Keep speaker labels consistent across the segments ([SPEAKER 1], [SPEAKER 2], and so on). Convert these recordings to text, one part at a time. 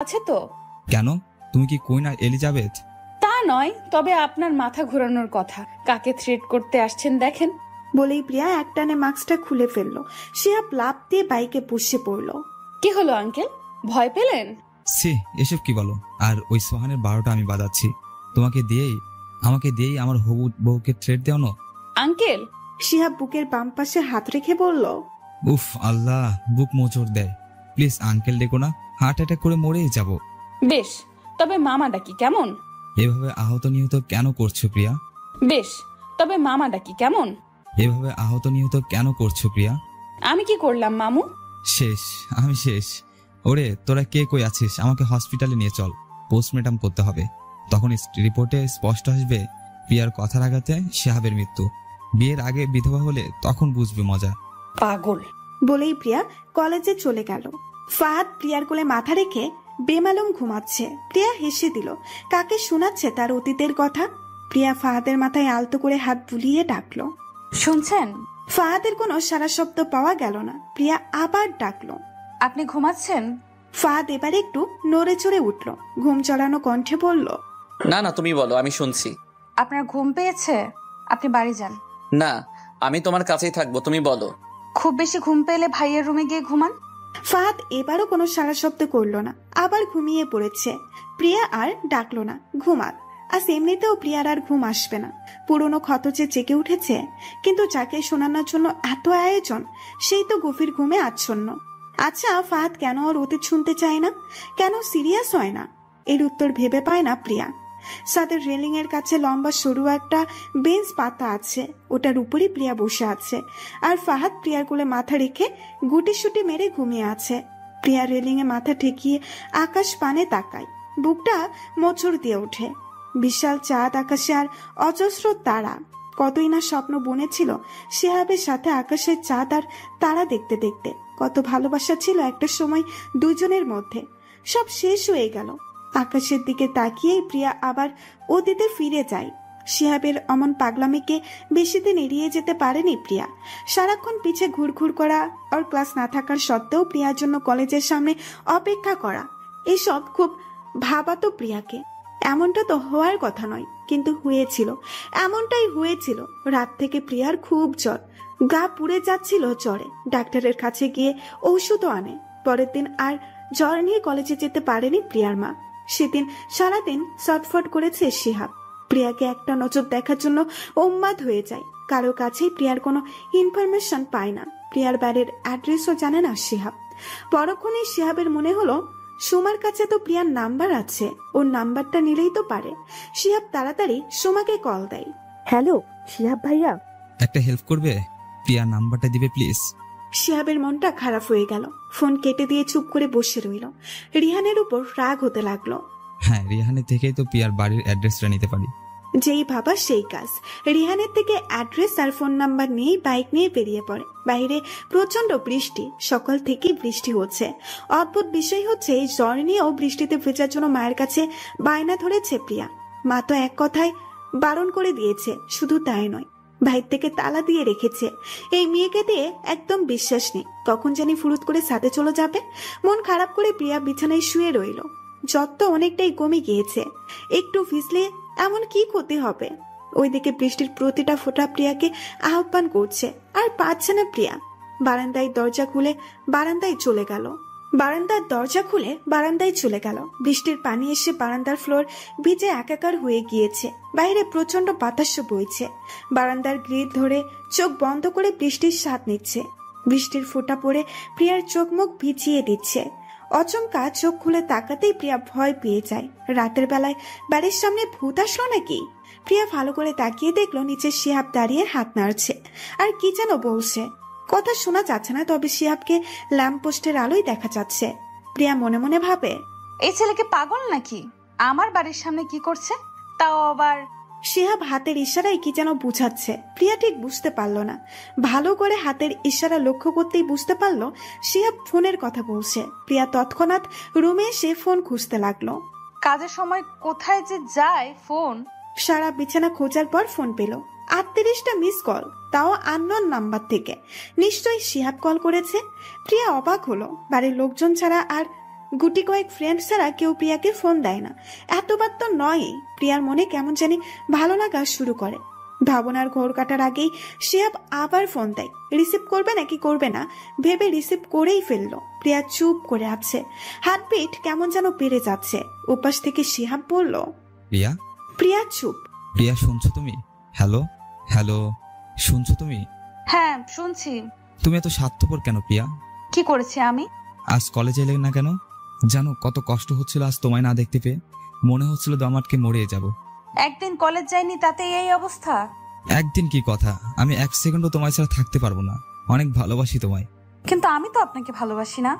[SPEAKER 1] আছে তো?
[SPEAKER 2] কেন, তুমি কি কুইন এলিজাবেথ?
[SPEAKER 1] তা নয়, তবে আপনার মাথা ঘোরানোর কথা। কাকে থ্রেট করতে আসছেন দেখেন।
[SPEAKER 3] বলেই প্রিয়া একটানে মাস্কটা খুলে ফেললো। শিহাব লাফ দিয়ে বাইকে বসে পড়লো।
[SPEAKER 1] কি হলো আঙ্কেল, ভয় পেলেন?
[SPEAKER 2] সে এসব কি বলো? আর ওই সোহানের 12টা আমি বাজাচ্ছি আমাকে দিয়েই আমার হবু বউকে থ্রেট দেও না
[SPEAKER 1] আঙ্কেল।
[SPEAKER 3] শিহাব বুকের বাম পাশে হাত রেখে বলল,
[SPEAKER 2] উফ আল্লাহ, বুক মোচড় দেয়। প্লিজ আঙ্কেল ডেকো না, হার্ট অ্যাটাক করে মরেই যাব।
[SPEAKER 1] বেশ, তবে মামা ডাকি কেমন?
[SPEAKER 2] এভাবে আহত নিহত কেন করছো প্রিয়া?
[SPEAKER 1] বেশ, তবে মামা ডাকি কেমন?
[SPEAKER 2] এভাবে আহত নিহত কেন করছো প্রিয়া?
[SPEAKER 1] আমি কি করলাম মামু?
[SPEAKER 2] শেষ, আমি শেষ। ওরে তোরা কে কই আছিস, আমাকে হসপিটালে নিয়ে চল, পোস্টমর্টম করতে হবে। তখন রিপোর্টে স্পষ্ট আসবে প্রিয়ার কথার আঘাতে শিহাবের মৃত্যু। বিয়ের আগে বিধবা হলে তখন বুঝবে মজা।
[SPEAKER 1] পাগল।
[SPEAKER 3] বলেই প্রিয়া কলেজে চলে গেল। ফাহাদ প্রিয়ার কোলে মাথা রেখে বেমালুম ঘুমাচ্ছে। প্রিয়া হেসে দিল। কাকে শোনাচ্ছে তার অতীতের কথা? প্রিয়া ফাহাদের মাথায় আলতো করে হাত বুলিয়ে ডাকলো,
[SPEAKER 1] শুনছেন?
[SPEAKER 3] ফাহাদের কোনো সারা শব্দ পাওয়া গেল না। প্রিয়া আবার ডাকলো,
[SPEAKER 1] আপনি ঘুমাচ্ছেন?
[SPEAKER 3] ফাহাদ এবার একটু নড়ে চড়ে উঠল। ঘুম চড়ানো কণ্ঠে বলল,
[SPEAKER 4] না না, তুমি বলো, আমি শুনছি।
[SPEAKER 1] আপনার ঘুম পেয়েছে? আপনি বাড়ি যান।
[SPEAKER 4] না, আমি তোমার কাছেই থাকবো, তুমি বলো।
[SPEAKER 1] খুব বেশি ঘুম পেলে ভাইয়ের রুমে গিয়ে ঘুমান।
[SPEAKER 3] ফাহাদ এবারও কোনো সারা শব্দ করলো না, আবার ঘুমিয়ে পড়েছে। প্রিয়া আর ডাকলো না, ঘুমাক। আজ এমনিতেও প্রিয়ার আর ঘুম আসবে না। পুরনো ক্ষত যে জেগে উঠেছে, কিন্তু যাকে শোনানোর জন্য এত আয়োজন, সেই তো গভীর ঘুমে আচ্ছন্ন। আচ্ছা, ফাহাদ কেন ওর অতীত শুনতে চায় না? কেন সিরিয়াস হয় না? এর উত্তর ভেবে পায় না প্রিয়া। সাদের রেলিং এর কাছে লম্বা সরু একটা বেঞ্চ পাতা আছে, ওটার উপরই প্রিয়া বসে আছে। আর ফাহাদ প্রিয়ার কোলে মাথা রেখে গুটি সুটি মেরে ঘুমিয়ে আছে। প্রিয়া রেলিং এ মাথা ঠেকিয়ে আকাশ পানে তাকায়, বুকটা মোচড় দিয়ে ওঠে। বিশাল চাঁদ আকাশে আর অজস্র তারা। কতই না স্বপ্ন বনেছিল শিহাবের সাথে আকাশের চাঁদ আর তারা দেখতে দেখতে। কত ভালোবাসা ছিল একটা সময় দুজনের মধ্যে, সব শেষ হয়ে গেল। আকাশের দিকে তাকিয়েই প্রিয়া আবার অতীতে ফিরে যায়। শিহাবের অমন পাগলামিকে বেশি দিন এড়িয়ে যেতে পারেনি প্রিয়া। সারাক্ষণ পিছে ঘুরঘুর করা, আর ক্লাস না থাকার সত্ত্বেও প্রিয়ার জন্য কলেজের সামনে অপেক্ষা করা, এসব খুব ভাবাতো প্রিয়াকে। এমনটা তো হওয়ার কথা নয়, কিন্তু হয়েছিল। এমনটাই হয়েছিল। রাত থেকে প্রিয়ার খুব জ্বর, গা পুড়ে যাচ্ছিল জ্বরে। ডাক্তারের কাছে গিয়ে ঔষধও আনে। পরের দিন আর জ্বর নিয়ে কলেজে যেতে পারেনি প্রিয়ার মা। সেদিন সারাদিন ছটফট করেছে শিহাব। প্রিয়াকে একটা নজর দেখার জন্য উন্মাদ হয়ে যায়। কারো কাছেই প্রিয়ার কোনো ইনফরমেশন পায় না। প্রিয়ার বাড়ির অ্যাড্রেসও জানে না শিহাব। পরক্ষণেই শিহাবের মনে হলো সোমার কাছে তো প্রিয়ার নাম্বার আছে, ওর নাম্বারটা নিলেই তো পারে। শিহাব তাড়াতাড়ি সোমাকে কল দেয়।
[SPEAKER 5] হ্যালো শিহাব ভাইয়া,
[SPEAKER 2] একটা হেল্প করবে? প্রিয়ার নাম্বারটা দিবে প্লিজ।
[SPEAKER 3] শিহাবের মনটা খারাপ হয়ে গেল। ফোন কেটে দিয়ে চুপ করে বসে রইল। রিহানের উপর রাগ হতে লাগলো।
[SPEAKER 2] হ্যাঁ, রিহানের থেকেই তো প্রিয়ার বাড়ির অ্যাড্রেসটা নিতে পারি।
[SPEAKER 3] যেই ভাবা সেই কাজ। রিহানের থেকে অ্যাড্রেস আর ফোন নাম্বার নিয়েই বাইক নিয়ে বেরিয়ে পড়ে। বাইরে প্রচন্ড বৃষ্টি, সকাল থেকেই বৃষ্টি হচ্ছে। অদ্ভুত বিষয় হচ্ছে, এই জ্বর নিয়েও বৃষ্টিতে ভেজার জন্য মায়ের কাছে বায়না ধরেছে প্রিয়া। মা তো এক কথায় বারণ করে দিয়েছে। শুধু তাই নয়, ভাইয়ের থেকে তালা দিয়ে রেখেছে। এই মেয়েকে দিয়ে একদম বিশ্বাস নেই, কখন জানি ফুরুত করে সাথে চলে যাবে। মন খারাপ করে প্রিয়া বিছানায় শুয়ে রইল। জ্বর তো অনেকটাই কমে গিয়েছে, একটু ভিজলে এমন কি ক্ষতি হবে? ওইদিকে বৃষ্টির প্রতিটা ফোঁটা প্রিয়াকে আহ্বান করছে, আর পাচ্ছে না প্রিয়া। বারান্দার দরজা খুলে বারান্দায় চলে গেল। বৃষ্টির পানি এসে বারান্দার ফ্লোর ভিজে একাকার হয়ে গিয়েছে। বাইরে প্রচন্ড বাতাস বইছে। বারান্দার গ্রিল ধরে চোখ বন্ধ করে বৃষ্টির স্বাদ নিচ্ছে। বৃষ্টির ফোঁটা পড়ে প্রিয়ার চোখ মুখ ভিজিয়ে দিচ্ছে। অচমকা চোখ খুলে তাকাতেই প্রিয়া ভয় পেয়ে যায়। রাতের বেলায় বাড়ির সামনে ভূত আসলো নাকি? প্রিয়া ভালো করে তাকিয়ে দেখলো নিচে শিহাব দাঁড়িয়ে হাত নাড়ছে আর কি যেন বলছে। কথা শোনা যাচ্ছে না, তবে শিহাবকে ল্যাম্প পোস্টের আলোয় দেখা যাচ্ছে। প্রিয়া মনে মনে ভাবে,
[SPEAKER 1] এই ছেলেকে পাগল নাকি? আমার বাড়ির সামনে কি করছে? তাও আবার।
[SPEAKER 3] শিহাব হাতের ইশারায় কি যেন বুঝাচ্ছে। প্রিয়া ঠিক বুঝতে পারলো না। ভালো করে হাতের ইশারা লক্ষ্য করতেই বুঝতে পারলো শিহাব ফোনের কথা বলছে। প্রিয়া তৎক্ষণাৎ রুমে এসে ফোন খুঁজতে লাগলো।
[SPEAKER 1] কাজের সময় কোথায় যে যায় ফোন।
[SPEAKER 3] সারা বিছানা খোঁজার পর ফোন পেল। 38টা মিস কল, তাও আননোন নাম্বার থেকে। নিশ্চয়ই শিহাব কল করেছে। প্রিয়া অবাক হলো। বাড়ির লোকজন ছাড়া আর গুটি কয়েক ফ্রেন্ড ছাড়া কেউ প্রিয়াকে ফোন দেয় না। এতবার তো নয়ই। প্রিয়ার মনে কেমন জানি ভালো লাগা শুরু করে। ভাবনার ঘোর কাটার আগেই শিহাব আবার ফোন দেয়। রিসিভ করবে নাকি করবে না ভেবে রিসিভ করেই ফেললো। প্রিয়া চুপ করে আছে, হার্টবিট কেমন যেন বেড়ে যাচ্ছে। উপাস থেকে শিহাব বলল,
[SPEAKER 2] প্রিয়া?
[SPEAKER 3] প্রিয়া চুপ।
[SPEAKER 2] প্রিয়া শুনছো তুমি? হ্যালো হ্যালো, শুনছো তুমি?
[SPEAKER 1] হ্যাঁ শুনছি।
[SPEAKER 2] তুমি এত স্বার্থপর কেন প্রিয়া?
[SPEAKER 1] কি করেছি আমি?
[SPEAKER 2] আজ কলেজে এলে না কেন? জানো কত কষ্ট হচ্ছিল আজ তোমায় না দেখতে পেয়ে। মনে হচ্ছিল দম আটকে মরে যাব।
[SPEAKER 1] একদিন কলেজ যাইনি তাতে এই অবস্থা?
[SPEAKER 2] একদিন কি কথা, আমি এক সেকেন্ডও তোমায় ছাড়া থাকতে পারবো না। অনেক ভালোবাসি তোমায়।
[SPEAKER 1] কিন্তু আমি তো আপনাকে ভালোবাসি না।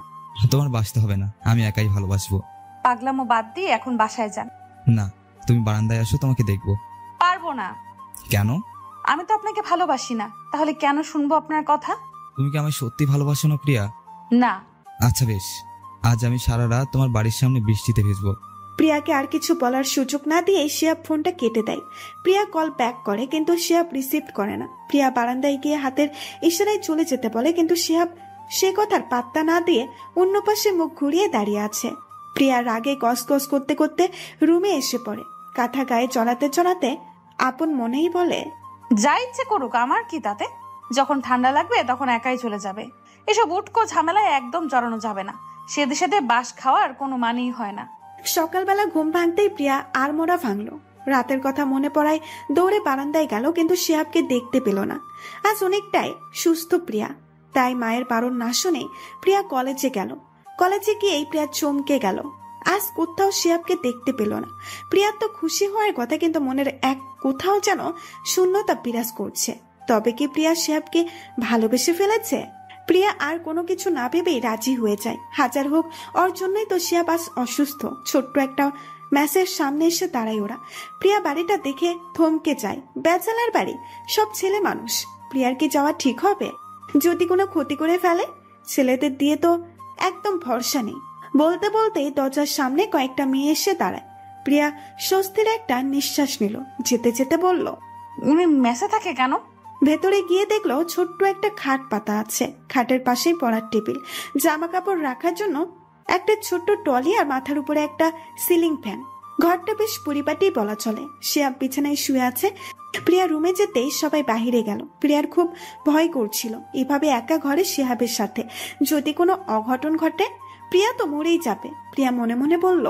[SPEAKER 2] তোমার বাসতে হবে না, আমি একাই ভালোবাসবো।
[SPEAKER 1] পাগলামো বাদ দিয়ে এখন বাসায় যান।
[SPEAKER 2] না, তুমি বারান্দায় আসো, তোমাকে দেখবো।
[SPEAKER 1] পারবো না।
[SPEAKER 2] কেন?
[SPEAKER 1] আমি তো আপনাকে ভালোবাসি না, তাহলে কেন শুনবো আপনার কথা?
[SPEAKER 2] তুমি কি আমায় সত্যি ভালোবাসো না প্রিয়া?
[SPEAKER 1] না।
[SPEAKER 2] আচ্ছা বেশ, আজ আমি সারা রাত তোমার বাড়ির সামনে বৃষ্টিতে ভিজবো।
[SPEAKER 3] প্রিয়াকে আর কিছু বলার সুযোগ না দিয়ে শিহাব ফোনটা কেটে দেয়। প্রিয়া কল ব্যাক করে কিন্তু শিহাব রিসিভ করে না। প্রিয়া বারান্দায় গিয়ে হাতের ইশারায় চলে যেতে বলে কিন্তু শিহাব সে কথার পাত্তা না দিয়ে অন্য পাশে মুখ ঘুরিয়ে দাঁড়িয়ে আছে। প্রিয়া রাগে গসগস করতে করতে রুমে এসে পড়ে। কাঁথা গায়ে চড়াতে চড়াতে আপন মনেই বলে,
[SPEAKER 1] যা ইচ্ছে করুক, আমার কি তাতে? যখন ঠান্ডা লাগবে তখন একাই চলে যাবে। এসব উটকো ঝামেলায় একদম জড়ানো যাবে না। সেদে সেদে বাস খাওয়ার কোনো মানেই হয় না।
[SPEAKER 3] সকালবেলা ঘুম ভাঙতেই প্রিয়া আর মোড়া ভাঙলো। রাতের কথা মনে পড়ায় দৌড়ে বারান্দায় গেল কিন্তু শিহাবকে দেখতে পেল না। আজ অনেকটাই সুস্থ প্রিয়া, তাই মায়ের বারণ না শুনে প্রিয়া কলেজে গেল। কলেজে গিয়েই প্রিয়া চমকে গেল, আজ কোথাও শিহাবকে দেখতে পেল না। প্রিয়ার তো খুশি হওয়ার কথা কিন্তু মনের এক কোথাও যেন শূন্যতা বিরাজ করছে। তবে কি প্রিয়া শিহাবকে ভালোবেসে ফেলেছে? প্রিয়া আর কোনো কিছু না ভেবেই রাজি হয়ে যায়। হাজার হোক ওর জন্যই তো শিহাব আজ অসুস্থ। ছোট্ট একটা ম্যাচের সামনে এসে দাঁড়ায় ওরা। প্রিয়া বাড়িটা দেখে থমকে যায়। ব্যাচেলার বাড়ি, সব ছেলে মানুষ। প্রিয়ার কি যাওয়া ঠিক হবে? যদি কোনো ক্ষতি করে ফেলে? ছেলেদের দিয়ে তো একদম ভরসা নেই। বলতে বলতেই দরজার সামনে কয়েকটা মেয়ে এসে দাঁড়ায়। প্রিয়া স্বস্তির একটা নিঃশ্বাস নিল। যেতে যেতে বলল,
[SPEAKER 1] উনি মেসে থাকে কেন?
[SPEAKER 3] ভেতরে গিয়ে দেখলো ছোট্ট একটা খাট পাতা আছে। খাটের পাশেই পড়ার টেবিল, জামা কাপড় রাখার জন্য একটা ছোট্ট টলি আর মাথার উপরে একটা সিলিং ফ্যান। ঘরটা বেশ পরিপাটি বলা চলে। শিহাব বিছানায় শুয়ে আছে। প্রিয়া রুমে যেতেই সবাই বাহিরে গেল। প্রিয়ার খুব ভয় করছিল এভাবে একা ঘরে শিহাবের সাথে যদি কোনো অঘটন ঘটে। প্রিয়া তো মরেই যাবে। প্রিয়া মনে মনে বলল,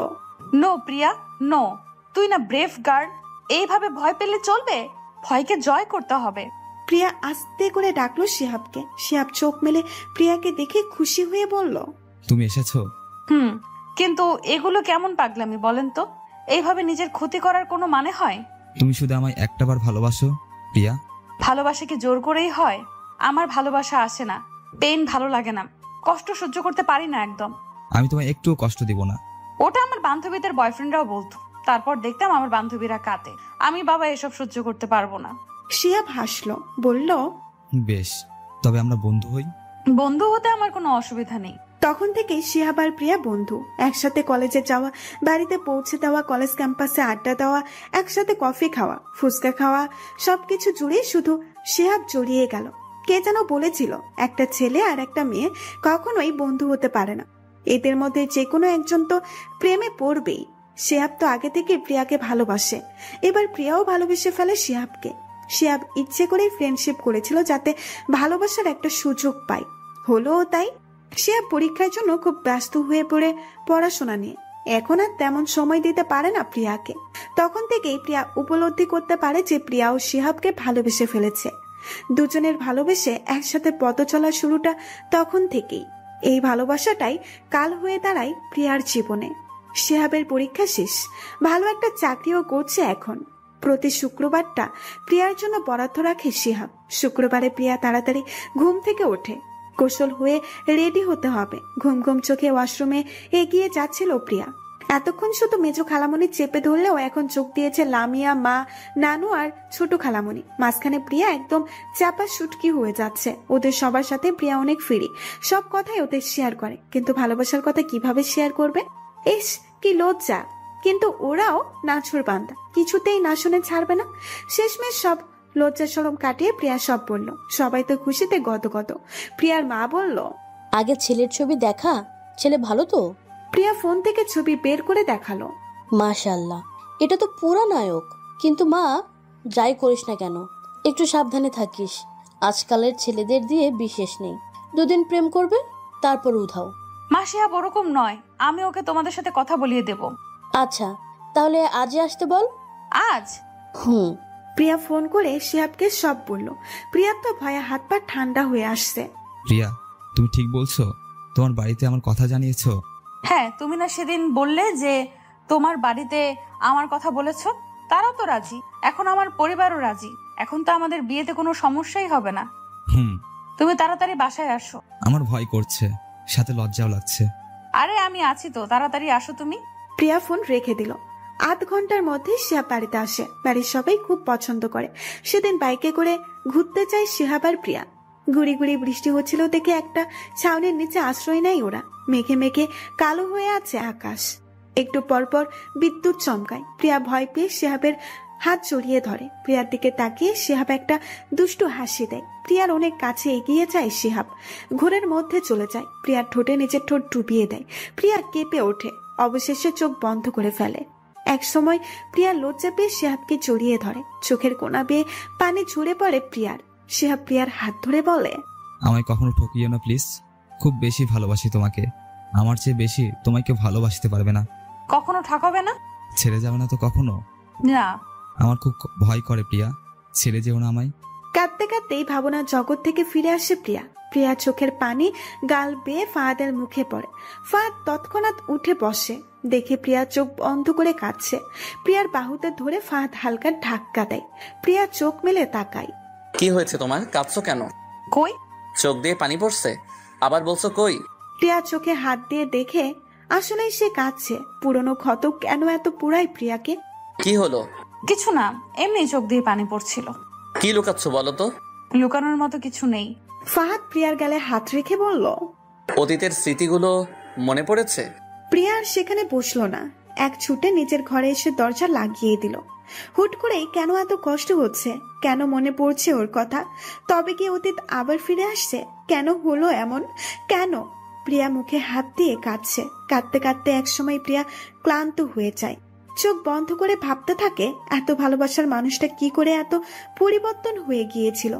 [SPEAKER 1] নো প্রিয়া, নো। তুই না ব্রেভ গার্ড, এইভাবে ভয় পেলে চলবে? ভয়কে জয় করতে হবে।
[SPEAKER 3] প্রিয়া আস্তে করে ডাকলো শিহাবকে। শিহাব চোখ মেলে প্রিয়াকে দেখে খুশি হয়ে বলল,
[SPEAKER 2] তুমি এসেছো?
[SPEAKER 1] কিন্তু এগুলো কেমন পাগলামি বলেন তো? এইভাবে নিজের ক্ষতি করার কোনো মানে হয়?
[SPEAKER 2] তুমি শুধু আমায় একটাবার ভালোবাসো প্রিয়া।
[SPEAKER 1] ভালোবাসা কি জোর করেই হয়? আমার ভালোবাসা আসে না। পেইন ভালো লাগে না, কষ্ট সহ্য করতে পারি না একদম।
[SPEAKER 2] আমি তোমায় একটুও কষ্ট দিব না।
[SPEAKER 1] ওটা আমার বান্ধবীদের বয়ফ্রেন্ডরাও বলতো। তারপর দেখতাম আমার বান্ধবীরা কাঁদে। আমি বাবা এসব সহ্য করতে পারবো না।
[SPEAKER 3] শিহাব হাসলো, বলল,
[SPEAKER 2] বেশ, তবে আমরা বন্ধু হই।
[SPEAKER 1] বন্ধু হতে আমার কোনো অসুবিধা নেই।
[SPEAKER 3] তখন থেকেই শিহাব আর প্রিয়া বন্ধু। একসাথে কলেজে যাওয়া, বাড়িতে পৌঁছে দেওয়া, কলেজ ক্যাম্পাসে আড্ডা দেওয়া, একসাথে কফি খাওয়া, ফুচকা খাওয়া, সবকিছু জুড়ে শুধু শিহাব জড়িয়ে গেল। কে যেন বলেছিল একটা ছেলে আর একটা মেয়ে কখনোই বন্ধু হতে পারে না, এদের মধ্যে যে কোনো একজন তো প্রেমে পড়বেই। শিহাব তো আগে থেকে প্রিয়াকে ভালোবাসে, এবার প্রিয়াও ভালোবেসে ফেলে শিহাবকে। শিহাব ইচ্ছে করেই ফ্রেন্ডশিপ করেছিল যাতে ভালোবাসার একটা সুযোগ পায়, হলো তাই। শিহাব পরীক্ষার জন্য খুব ব্যস্ত হয়ে পড়ে পড়াশোনা নিয়ে। এখন আর তেমন সময় দিতে পারে না প্রিয়াকে। তখন থেকেই প্রিয়া উপলব্ধি করতে পারে যে প্রিয়া ও শিহাবকে ভালোবেসে ফেলেছে। দুজনের ভালোবেসে একসাথে পথ চলার শুরুটা তখন থেকেই। এই ভালোবাসাটাই কাল হয়ে দাঁড়ায় প্রিয়ার জীবনে। শিহাবের পরীক্ষা শেষ, ভালো একটা চাকরিও করছে এখন। প্রতি শুক্রবারটা প্রিয়ার জন্য বরাদ্দ রাখে শিহাব। শুক্রবারে প্রিয়া তাড়াতাড়ি ঘুম থেকে ওঠে। গোসল হয়ে রেডি হতে হবে। ঘুম ঘুম চোখে ওয়াশরুমে এগিয়ে যাচ্ছিল প্রিয়া। এতক্ষণ শুধু মেজো খালামণি চেপে ধরলেও এখন চোখ দিয়েছে লামিয়া, মা, নানু আর ছোট খালামণি। মাঝখানে প্রিয়া একদম চাপা সুটকি হয়ে যাচ্ছে। ওদের সবার সাথে প্রিয়া অনেক ফ্রি, সব কথাই ওদের শেয়ার করে, কিন্তু ভালোবাসার কথা কিভাবে শেয়ার করবে? ইস, কি লজ্জা। কিন্তু ওরাও নাছর বান্দা, কিছুতেই না শুনে ছাড়বে না। শেষমেশ সব লজ্জা শরম কাটিয়ে প্রিয়া সব বলল। সবাই তো খুশিতে গদগদ। প্রিয়ার মা বলল,
[SPEAKER 5] আগে ছেলের ছবি দেখা, ছেলে ভালো তো?
[SPEAKER 3] প্রিয়া ফোন থেকে ছবি বের করে দেখালো।
[SPEAKER 6] মাশাআল্লাহ, এটা তো পুরা নায়ক। কিন্তু মা, যাই করিস না কেন একটু সাবধানে থাকিস। আজকালের ছেলেদের দিয়ে বিশেষ নেই, দুদিন প্রেম করবে তারপর উধাও।
[SPEAKER 1] মা, শিহাব ওরকম নয়, আমি ওকে তোমাদের সাথে কথা বলিয়ে দেব।
[SPEAKER 6] আচ্ছা, তাহলে আজই আসতে বল।
[SPEAKER 1] আজ?
[SPEAKER 3] প্রিয়া ফোন করে শিহাবকে সব বলল। প্রিয়ার তো ভয়ে হাত পা ঠান্ডা হয়ে আসছে।
[SPEAKER 2] প্রিয়া, তুমি ঠিক বলছো? তোমার বাড়িতে আমার কথা জানিয়েছো?
[SPEAKER 1] হ্যাঁ, তুমি না সেদিন বললে যে তোমার বাড়িতে আমার কথা বলেছো? তারাও তো রাজি, এখন আমার পরিবারও রাজি। এখন তো আমাদের বিয়েতে কোনো সমস্যাই হবে না। তুমি তাড়াতাড়ি বাসায় আসো।
[SPEAKER 2] আমার ভয় করছে, সাথে লজ্জাও লাগছে।
[SPEAKER 1] আরে আমি আছি তো, তাড়াতাড়ি আসো তুমি।
[SPEAKER 3] প্রিয়া ফোন রেখে দিল। আধ ঘন্টার মধ্যে শিহাব বাড়িতে আসে। বাড়ির সবাই খুব পছন্দ করে। সেদিন বাইকে করে ঘুরতে যায় শিহাব আর প্রিয়া। গুড়ি গুড়ি বৃষ্টি হচ্ছিল দেখে একটা ছাউনির নিচে আশ্রয় নেয় ওরা। মেঘে মেঘে কালো হয়ে আছে আকাশ। একটু পরপর বিদ্যুৎ চমকায়। প্রিয়া ভয় পেয়ে শিহাবের হাত জড়িয়ে ধরে। প্রিয়ার দিকে তাকিয়ে শিহাব একটা দুষ্টু হাসি দেয়। প্রিয়ার অনেক কাছে এগিয়ে যায় শিহাব। ঘোরের মধ্যে চলে যায়। প্রিয়ার ঠোঁটে নিজের ঠোঁট ডুবিয়ে দেয়। প্রিয়া কেঁপে ওঠে, অবশেষে চোখ বন্ধ করে ফেলে। এক সময় প্রিয়ার লজ্জা পেয়ে শিহাবকে জড়িয়ে ধরে। চোখের কোনা বেয়ে পানি ঝরে পড়ে প্রিয়ার। শিহাব প্রিয়ার হাত ধরে বলে,
[SPEAKER 2] আমায় কখনো ঠকিও না প্লিজ। খুব বেশি ভালোবাসি তোমাকে। আমার চেয়ে বেশি তোমাকে ভালোবাসতে পারবে না।
[SPEAKER 1] কখনো ঠকাবে না?
[SPEAKER 2] ছেড়ে যাবে না তো কখনো?
[SPEAKER 1] না।
[SPEAKER 2] আমার খুব ভয় করে প্রিয়া, ছেড়ে যেও না আমায়।
[SPEAKER 3] কাঁদতে কাঁদতেই ভাবনার জগৎ থেকে ফিরে আসে প্রিয়া। প্রিয়া চোখের পানি গাল বেয়ে ফাহাদের মুখে পড়ে। ফাহাদ তৎক্ষণাৎ উঠে বসে। দেখে প্রিয়া চোখ বন্ধ করে কাঁদছে। প্রিয়ার বাহুতে ধরে ফাহাদ হালকা ধাক্কা দেয়। প্রিয়া চোখ মেলে তাকায়।
[SPEAKER 4] কি হয়েছে তোমার? কাঁদছো কেন?
[SPEAKER 1] কই?
[SPEAKER 4] চোখ দিয়ে পানি পড়ছে? আবার বলছো কই?
[SPEAKER 3] প্রিয়া চোখে হাত দিয়ে দেখে আসলেই সে কাঁদছে। পুরনো ক্ষত কেন এত পুরায় প্রিয়াকে?
[SPEAKER 4] কি হলো?
[SPEAKER 1] কিছু না, এমনি চোখ দিয়ে পানি পড়ছিল।
[SPEAKER 4] কি লুকাচ্ছ বলো তো?
[SPEAKER 1] লুকানোর মতো কিছু নেই।
[SPEAKER 3] ফাহাদ প্রিয়ার গালে হাত রেখে বলল,
[SPEAKER 4] অতীতের স্মৃতিগুলো মনে পড়েছে?
[SPEAKER 3] প্রিয়ার সেখানে বসলো না। এক ছুটে নিজের ঘরে এসে দরজা লাগিয়ে দিল। হুট করেই কেন এত কষ্ট হচ্ছে? কেন মনে পড়ছে ওর কথা? তবে কি অতীত আবার ফিরে আসছে? কেন হলো এমন? কেন? প্রিয়া মুখে হাত দিয়ে কাঁদছে। কাঁদতে কাঁদতে একসময় প্রিয়া ক্লান্ত হয়ে যায়। চোখ বন্ধ করে ভাবতে থাকে, এত ভালোবাসার মানুষটা কি করে এত পরিবর্তন হয়ে গিয়েছিল।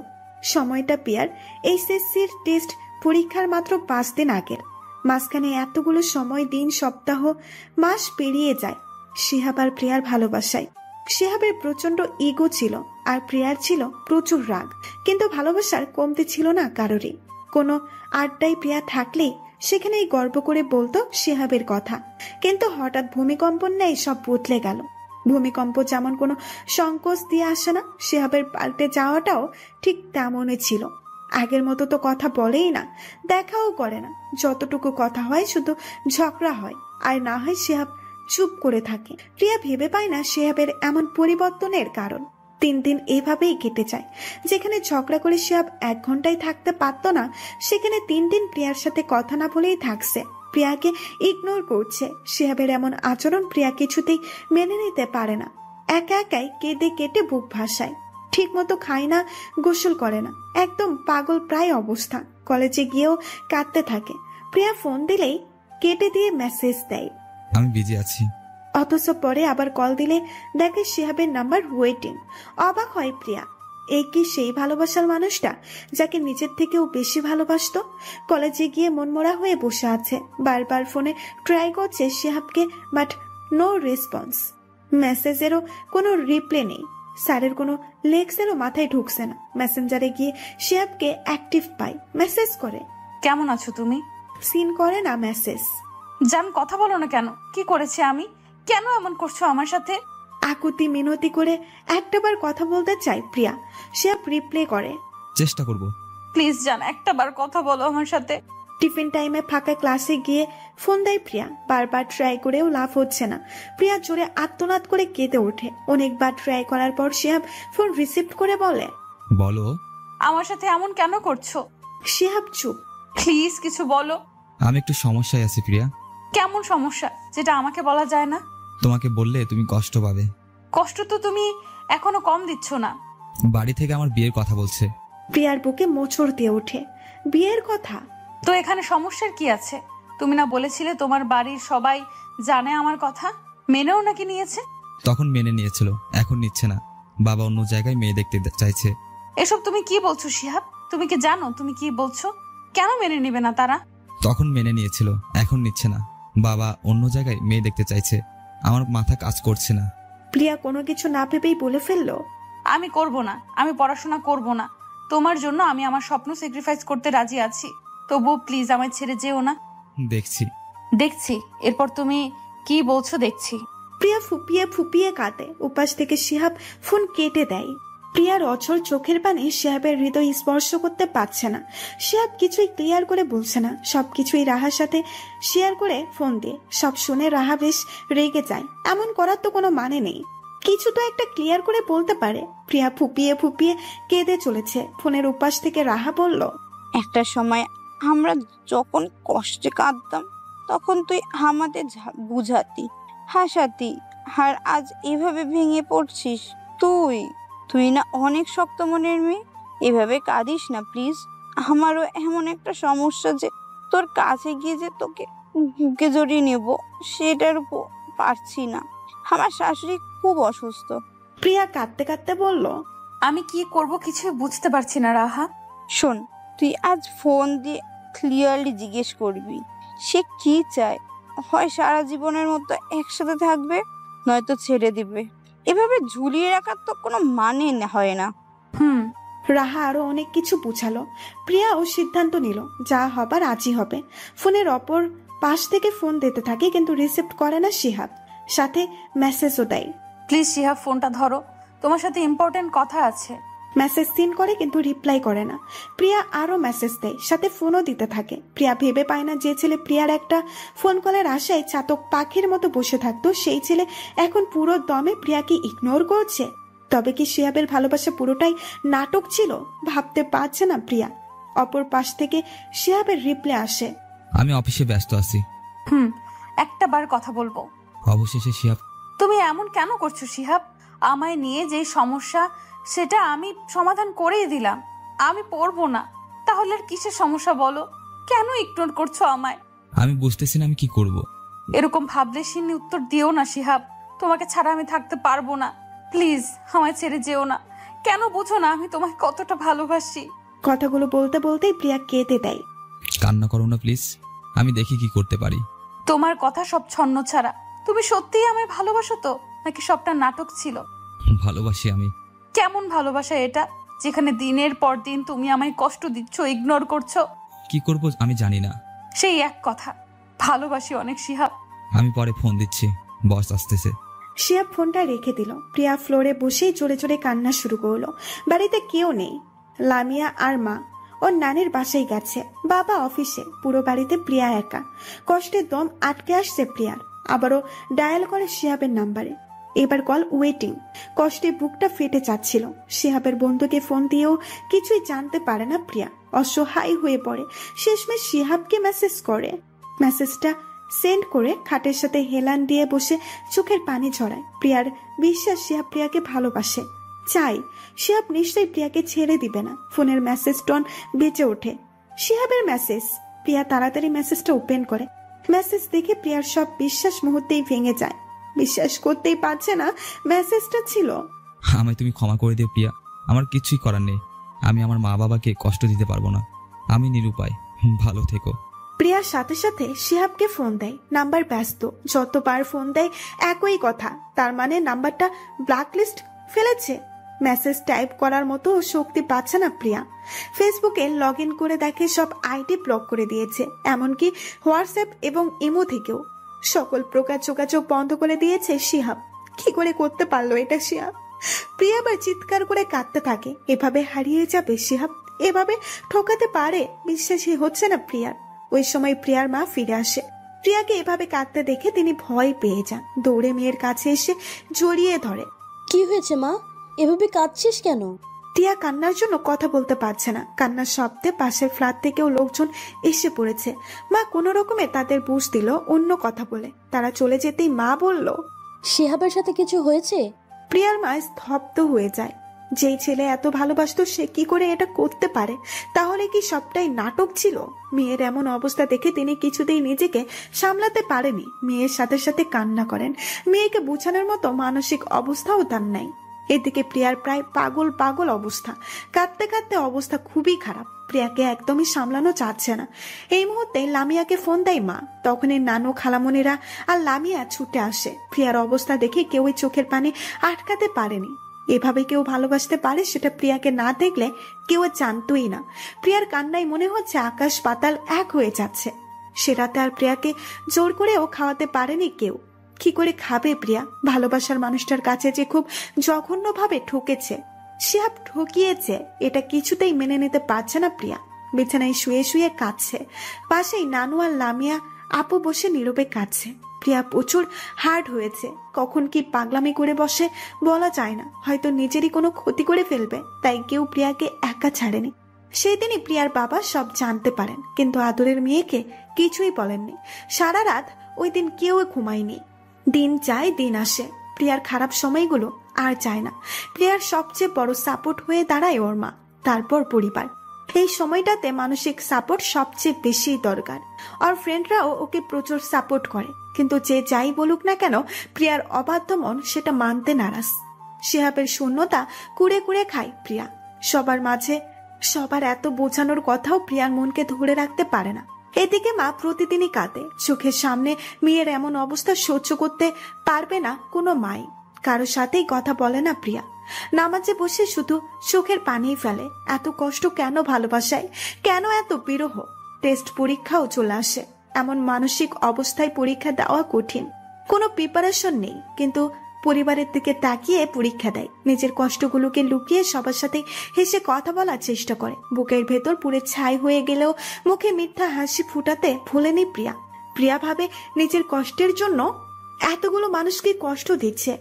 [SPEAKER 3] সময়টা প্রিয়ার এইচএসসির টেস্ট পরীক্ষার মাত্র 5 দিন আগের। মাঝখানে এতগুলো সময়, দিন, সপ্তাহ, মাস পেরিয়ে যায় শিহাব আর প্রিয়ার ভালোবাসায়। শিহাবের প্রচন্ড ইগো ছিল আর প্রিয়ার ছিল প্রচুর রাগ। কিন্তু ভালোবাসার কমতি ছিল না কারোরই। কোনো আড্ডায় প্রিয়া থাকলেই সেখানেই গর্ব করে বলতো শিহাবের কথা। কিন্তু হঠাৎ ভূমিকম্পর ন্যায় সব বদলে গেল। ভূমিকম্প যেমন কোনো সংকোচ দিয়ে আসে না, শিহাবের পাল্টে যাওয়াটাও ঠিক তেমনই ছিল। আগের মতো তো কথা বলেই না, দেখাও করে না। যতটুকু কথা হয় শুধু ঝগড়া হয়, আর না হয় শিহাব চুপ করে থাকে। প্রিয়া ভেবে পায় না শিহাবের এমন পরিবর্তনের কারণ। 3 দিন এভাবেই কেটে যায়। যেখানে ঝগড়া করে শিহাব 1 ঘন্টায় থাকতে পারত না, সেখানে 3 দিন প্রিয়ার সাথে কথা না বলেই থাকছে। প্রিয়াকে ইগনোর করছে। শিহাবের এমন আচরণ প্রিয়া কিছুতেই মেনে নিতে পারে না। একা একাই কেঁদে কেটে বুক ভাসায়। ঠিক মতো খায় না, গোসল করে না, একদম পাগল প্রায় অবস্থা। কলেজে গিয়েও কাঁদতে থাকে। প্রিয়া ফোন দিলেই কেটে দিয়ে মেসেজ দেয়,
[SPEAKER 2] আমি বিজি আছি।
[SPEAKER 3] অথচ পরে আবার কল দিলে দেখে শিহাবের নাম্বার ওয়েটিং। অবাক হয় প্রিয়া। এই কি সেই ভালোবাসার মানুষটা যাকে নিজের থেকেও বেশি ভালোবাসতো? কলেজে গিয়ে মনমরা হয়ে বসে আছে। বারবার ফোনে ট্রাই করছে শিহাবকে, বাট নো রেসপন্স। মেসেজেরও কোনো রিপ্লাই নেই। স্যারের কোনো লেক্সেরও মাথায় ঢুকছে না। মেসেঞ্জারে গিয়ে শিহাবকে অ্যাক্টিভ পাই। মেসেজ করে,
[SPEAKER 1] কেমন আছো তুমি?
[SPEAKER 3] সিন করে না মেসেজ।
[SPEAKER 1] জান, কথা বলো না কেন? কি করেছি আমি? কেন এমন করছো আমার সাথে?
[SPEAKER 3] আকুতি মিনতি করে একটাবার কথা বলতে চাই প্রিয়া। শিহাব রিপ্লাই করে,
[SPEAKER 2] চেষ্টা করব।
[SPEAKER 1] প্লিজ জান, একটাবার কথা বলো আমার সাথে।
[SPEAKER 3] টিফিন টাইমে ফাঁকা ক্লাসে গিয়ে ফোন দেয় প্রিয়া। বারবার ট্রাই করেও লাভ হচ্ছে না। প্রিয়া জোরে আত্মনাদ করে কেঁদে ওঠে। অনেকবার ট্রাই করার পর শিহাব ফোন রিসিভ করে বলে,
[SPEAKER 2] বলো।
[SPEAKER 1] আমার সাথে এমন কেন করছো?
[SPEAKER 3] শিহাব চুপ।
[SPEAKER 1] প্লিজ কিছু বলো।
[SPEAKER 2] আমি একটু সমস্যায় আছি প্রিয়া।
[SPEAKER 1] কেমন সমস্যা যেটা আমাকে বলা যায় না?
[SPEAKER 2] তোমাকে বললে তুমি কষ্ট পাবে।
[SPEAKER 1] কষ্ট তো তুমি এখনো কম দিচ্ছ না।
[SPEAKER 2] বাড়ি থেকে আমার বিয়ের কথা বলছে।
[SPEAKER 3] প্রিয়ার বুকে মোচড় দিয়ে ওঠে। বিয়ের কথা?
[SPEAKER 1] তো এখানে সমস্যার কি আছে? তুমি না বলেছিলে তোমার বাড়ির সবাই জানে আমার কথা, মেনেও নাকি নিয়েছে?
[SPEAKER 2] তখন মেনে নিয়েছিল, এখন নিচ্ছে না। বাবা অন্য জায়গায় মেয়ে দেখতে চাইছে।
[SPEAKER 1] এসব তুমি কি বলছো শিহাব? তুমি কি জানো তুমি কি বলছো? কেন মেনে নেবে না তারা?
[SPEAKER 2] তখন মেনে নিয়েছিল, এখন নিচ্ছে না। বাবা অন্য জায়গায় মেয়ে দেখতে চাইছে। আমার মাথা কাজ করছে না।
[SPEAKER 3] প্রিয়া কোনো কিছু না ভেবেই বলে ফেললো,
[SPEAKER 1] আমি করব না, আমি পড়াশোনা করব না। তোমার জন্য আমি আমার স্বপ্ন স্যাক্রিফাইস করতে রাজি আছি, তবু প্লিজ আমায় ছেড়ে যেও না।
[SPEAKER 2] দেখছি
[SPEAKER 1] দেখছি, এরপর তুমি কি বলছো দেখছি।
[SPEAKER 3] প্রিয়া ফুপিয়ে ফুপিয়ে কাঁদে। উপাস থেকে শিহাব ফোন কেটে দেয়। প্রিয়ার অঝোর চোখের পানি শিহাবের হৃদয় স্পর্শ করতে পারছে না। শিহাব কিছুই ক্লিয়ার করে বলছে না, সবকিছুই রাহার সাথে শেয়ার করে ফোন দিয়ে। সব শুনে রাহা বেশ রেগে যায়। এমন করার তো কোনো মানে নেই, কিছু তো একটা ক্লিয়ার করে বলতে পারে। প্রিয়া ফুপিয়ে ফুপিয়ে কেঁদে চলেছে। ফোনের উপাস থেকে রাহা বলল,
[SPEAKER 7] একটা সময় আমরা যখন কষ্টে কাঁদতাম তখন তুই আমাদের বুঝাতি, হাসাতি, আর আজ এভাবে ভেঙে পড়ছিস। তুই না অনেক শক্ত মনের মেয়ে, এভাবে কাঁদিস না প্লিজ। আমারও এমন একটা সমস্যা যে তোর কাছে গিয়ে যে তোকে বুকে জড়িয়ে নেব সেটার উপর পারছি না। আমার শাশুড়ি খুব অসুস্থ।
[SPEAKER 3] প্রিয়া কাঁদতে কাঁদতে বলল,
[SPEAKER 1] আমি কি করব কিছুই বুঝতে পারছি না রাহা।
[SPEAKER 7] শোন, তুই আজ ফোন দিয়ে ক্লিয়ারলি জিজ্ঞেস করবি সে কি চায়। হয় সারা জীবনের মতো একসাথে থাকবে, নয়তো ছেড়ে দিবে। এভাবে ঝুলিয়ে রাখার তো কোনো মানে হয় না।
[SPEAKER 3] রাহা আরো অনেক কিছু বুঝালো। প্রিয়া ও সিদ্ধান্ত নিল যা হবার আজই হবে। ফোনের অপর পাশ থেকে ফোন দিতে থাকে, কিন্তু রিসিভ করে না শিহাব, সাথে মেসেজও দেয়।
[SPEAKER 1] প্লিজ শিহাব ফোনটা ধরো, তোমার সাথে ইম্পর্টেন্ট কথা আছে।
[SPEAKER 3] মেসেজ সিন করে কিন্তু রিপ্লাই করে না। প্রিয়া আরো মেসেজ দেয়, সাথে ফোনও দিতে থাকে। প্রিয়া ভেবে পায় না যে ছেলে প্রিয়ার একটা ফোন কলের আশায় চাতক পাখির মতো বসে থাকতো, সেই ছেলে এখন পুরো দমে প্রিয়াকে ইগনোর করছে। তবে কি শিহাবের ভালোবাসা পুরোটাই নাটক ছিল? ভাবতে পারছে না প্রিয়া। অপর পাশ থেকে শিহাবের রিপ্লাই আসে,
[SPEAKER 2] আমি অফিসে ব্যস্ত আছি।
[SPEAKER 1] একটা বার কথা বলবো।
[SPEAKER 2] অবশেষে শিহাব,
[SPEAKER 1] তুমি এমন কেন করছো শিহাব? আমায় নিয়ে যে সমস্যা সেটা আমি সমাধান করেই দিলাম, আমি পড়বো না। তাহলে আর কিসের সমস্যা বলো? কেন ইগনোর করছো আমায়?
[SPEAKER 2] আমি বুঝতেছি না আমি কি করব।
[SPEAKER 1] এরকম ভাবলে সিনি উত্তর দিও না শিহাব, তোমাকে ছাড়া আমি থাকতে পারবো না। প্লিজ আমায় ছেড়ে যেও না। কেন বুঝো না আমি তোমায় কতটা ভালোবাসি?
[SPEAKER 3] কথাগুলো বলতে বলতেই প্রিয়া কেঁদে দেয়।
[SPEAKER 2] কান্না করো না প্লিজ, আমি দেখি কি করতে পারি।
[SPEAKER 1] তোমার কথা সব ছন্ন ছাড়া। তুমি সত্যিই আমায় ভালোবাসো তো, নাকি সবটা নাটক ছিল?
[SPEAKER 2] ভালোবাসি আমি।
[SPEAKER 1] কেমন ভালোবাসা এটা, যেখানে দিনের পর দিন তুমি আমায় কষ্ট দিচ্ছ, ইগনোর করছো?
[SPEAKER 2] কি করব আমি জানি না।
[SPEAKER 1] সেই এক কথা, ভালোবাসি অনেক শিহাব।
[SPEAKER 2] আমি পরে ফোন দিচ্ছি, বস আসতেছে।
[SPEAKER 3] শিহাব ফোনটা রেখে দিল। প্রিয়া ফ্লোরে বসেই জোরে জোরে কান্না শুরু করলো। বাড়িতে কেউ নেই, লামিয়া আর মা ওর নানির বাসায় গেছে, বাবা অফিসে। পুরো বাড়িতে প্রিয়া একা। কষ্টে দম আটকে আসছে প্রিয়ার। আবারও ডায়াল করে শিহাবের নাম্বারে। এবার কল ওয়েটিং। কষ্টে বুকটা ফেটে যাচ্ছিল। শিহাবের বন্ধুকে ফোন দিয়েও কিছুই জানতে পারে না প্রিয়া। অসহায় হয়ে পড়ে। শেষমেশ শিহাবকে মেসেজ করে। মেসেজটা সেন্ড করে খাটের সাথে হেলান দিয়ে বসে চোখের পানি ঝরায়। প্রিয়ার বিশ্বাস শিহাব প্রিয়াকে ভালোবাসে, চাই শিহাব নিশ্চয়ই প্রিয়াকে ছেড়ে দিবে না। ফোনের মেসেজ টোন বেঁচে ওঠে। শিহাবের মেসেজ। প্রিয়া তাড়াতাড়ি মেসেজটা ওপেন করে। মেসেজ দেখে প্রিয়ার সব বিশ্বাস মুহূর্তেই ভেঙে যায়। বিশ্বাস করতেই পারছে না মেসেজটা ছিল,
[SPEAKER 2] আমায় তুমি ক্ষমা করে দিও প্রিয়া, আমার কিছুই করার নেই। আমি আমার মা বাবাকে কষ্ট দিতে পারবো না, আমি নিরুপায়। ভালো থেকো।
[SPEAKER 3] প্রিয়ার সাথে সাথে শিহাবকে ফোন দেয়। নাম্বার ব্যস্ত। যতবার ফোন দেয় একই কথা, তার মানে নাম্বারটা ব্ল্যাকলিস্ট ফেলেছে। মেসেজ টাইপ করার মতো শক্তি পাচ্ছে না প্রিয়া। ফেসবুকে লগ ইন করে দেখে সব আইডি ব্লক করে দিয়েছে, এমনকি হোয়াটসঅ্যাপ এবং ইমো থেকেও। সকল প্রকার যোগাযোগ বন্ধ করে দিয়েছে শিহাব। কি করে করতে পারলো এটা শিহাব? প্রিয়া আবার চিৎকার করে কাঁদতে থাকে। এভাবে হারিয়ে যাবে শিহাব, এভাবে ঠকাতে পারে? বিশ্বাসই হচ্ছে না প্রিয়ার। ওই সময় প্রিয়ার মা ফিরে আসে। প্রিয়াকে এভাবে কাঁদতে দেখে তিনি ভয় পেয়ে যান। দৌড়ে মেয়ের কাছে এসে জড়িয়ে ধরে।
[SPEAKER 6] কি হয়েছে মা, এভাবে কাঁদছিস কেন?
[SPEAKER 3] প্রিয়া কান্নার জন্য কথা বলতে পারছে না। কান্নার শব্দে পাশের ফ্ল্যাট থেকেও লোকজন এসে পড়েছে। মা কোনো রকমে তাদের বুঝ দিল অন্য কথা বলে। তারা চলে যেতেই মা বলল,
[SPEAKER 6] শিহাবের সাথে কিছু হয়েছে?
[SPEAKER 3] প্রিয়ার মা স্তব্ধ হয়ে যায়। যেই ছেলে এত ভালোবাসতো সে কি করে এটা করতে পারে? তাহলে কি সবটাই নাটক ছিল? মেয়ের এমন অবস্থা দেখে তিনি কিছুতেই নিজেকে সামলাতে পারেনি। মেয়ের সাথে সাথে কান্না করেন। মেয়েকে বোঝানোর মতো মানসিক অবস্থাও তার নাই। এদিকে প্রিয়ার প্রায় পাগল পাগল অবস্থা। কাঁদতে কাঁদতে অবস্থা খুবই খারাপ। প্রিয়াকে একদমই সামলানো যাচ্ছে না। এই মুহূর্তে লামিয়াকে ফোন দেয় মা। তখনই নানু, খালামণিরা আর লামিয়া ছুটে আসে। প্রিয়ার অবস্থা দেখে কেউই চোখের পানি আটকাতে পারেনি। এভাবে কেউ ভালোবাসতে পারে সেটা প্রিয়াকে না দেখলে কেউ জানতোই না। প্রিয়ার কান্নায় মনে হচ্ছে আকাশ পাতাল এক হয়ে যাচ্ছে। সে রাতে আর প্রিয়াকে জোর করেও খাওয়াতে পারেনি কেউ। কি করে খাবে প্রিয়া? ভালোবাসার মানুষটার কাছে যে খুব জঘন্যভাবে ঠকেছে, শিহাব ঠকিয়েছে, এটা কিছুতেই মেনে নিতে পারছে না প্রিয়া। বিছানায় শুয়ে শুয়ে কাঁদছে। পাশেই নানু আর লামিয়া আপু বসে নীরবে কাঁদছে। প্রিয়া প্রচুর হার্ড হয়েছে। কখন কি পাগলামি করে বসে বলা যায় না। হয়তো নিজেরই কোনো ক্ষতি করে ফেলবে, তাই কেউ প্রিয়াকে একা ছাড়েনি। সেই দিনই প্রিয়ার বাবা সব জানতে পারেন, কিন্তু আদরের মেয়েকে কিছুই বলেননি। সারা রাত ওই দিন কেউ ঘুমায়নি। দিন যায় দিন আসে, প্রিয়ার খারাপ সময়গুলো আর যায় না। প্রিয়ার সবচেয়ে বড় সাপোর্ট হয়ে দাঁড়ায় ওর মা, তারপর পরিবার। এই সময়টাতে মানসিক সাপোর্ট সবচেয়ে বেশি দরকার। আর ফ্রেন্ডরাও ওকে প্রচুর সাপোর্ট করে, কিন্তু যে যাই বলুক না কেন প্রিয়ার অবাধ্য মন সেটা মানতে নারাজ। শিহাবের শূন্যতা কুড়ে কুড়ে খায় প্রিয়া। সবার মাঝে সবার এত বোঝানোর কথাও প্রিয়ার মনকে ধরে রাখতে পারে না। এদিকে মা প্রতিদিনই কাঁদে। চোখের সামনে মেয়ের এমন অবস্থা সহ্য করতে পারবে না কোনো মাই। কারো সাথেই কথা বলে না প্রিয়া। নামাজে বসে শুধু চোখের পানি ফেলে। এত কষ্ট কেন ভালোবাসায়? কেন এত বিরহ? টেস্ট পরীক্ষাও চলে আসে। এমন মানসিক অবস্থায় পরীক্ষা দেওয়া কঠিন। কোনো প্রিপারেশন নেই, কিন্তু পরিবারের দিকে তাকিয়ে পরীক্ষা দেয়। নিজের কষ্টগুলোকে লুকিয়ে সবার সাথে হেসে কথা বলার চেষ্টা করে। বুকের ভেতর পুরে ছাই হয়ে গেলেও মুখে মিথ্যা হাসি ফুটাতে ভোলেনি প্রিয়া। প্রিয়া ভাবে নিজের কষ্টের জন্য এতগুলো মানুষকে কষ্ট দিচ্ছে,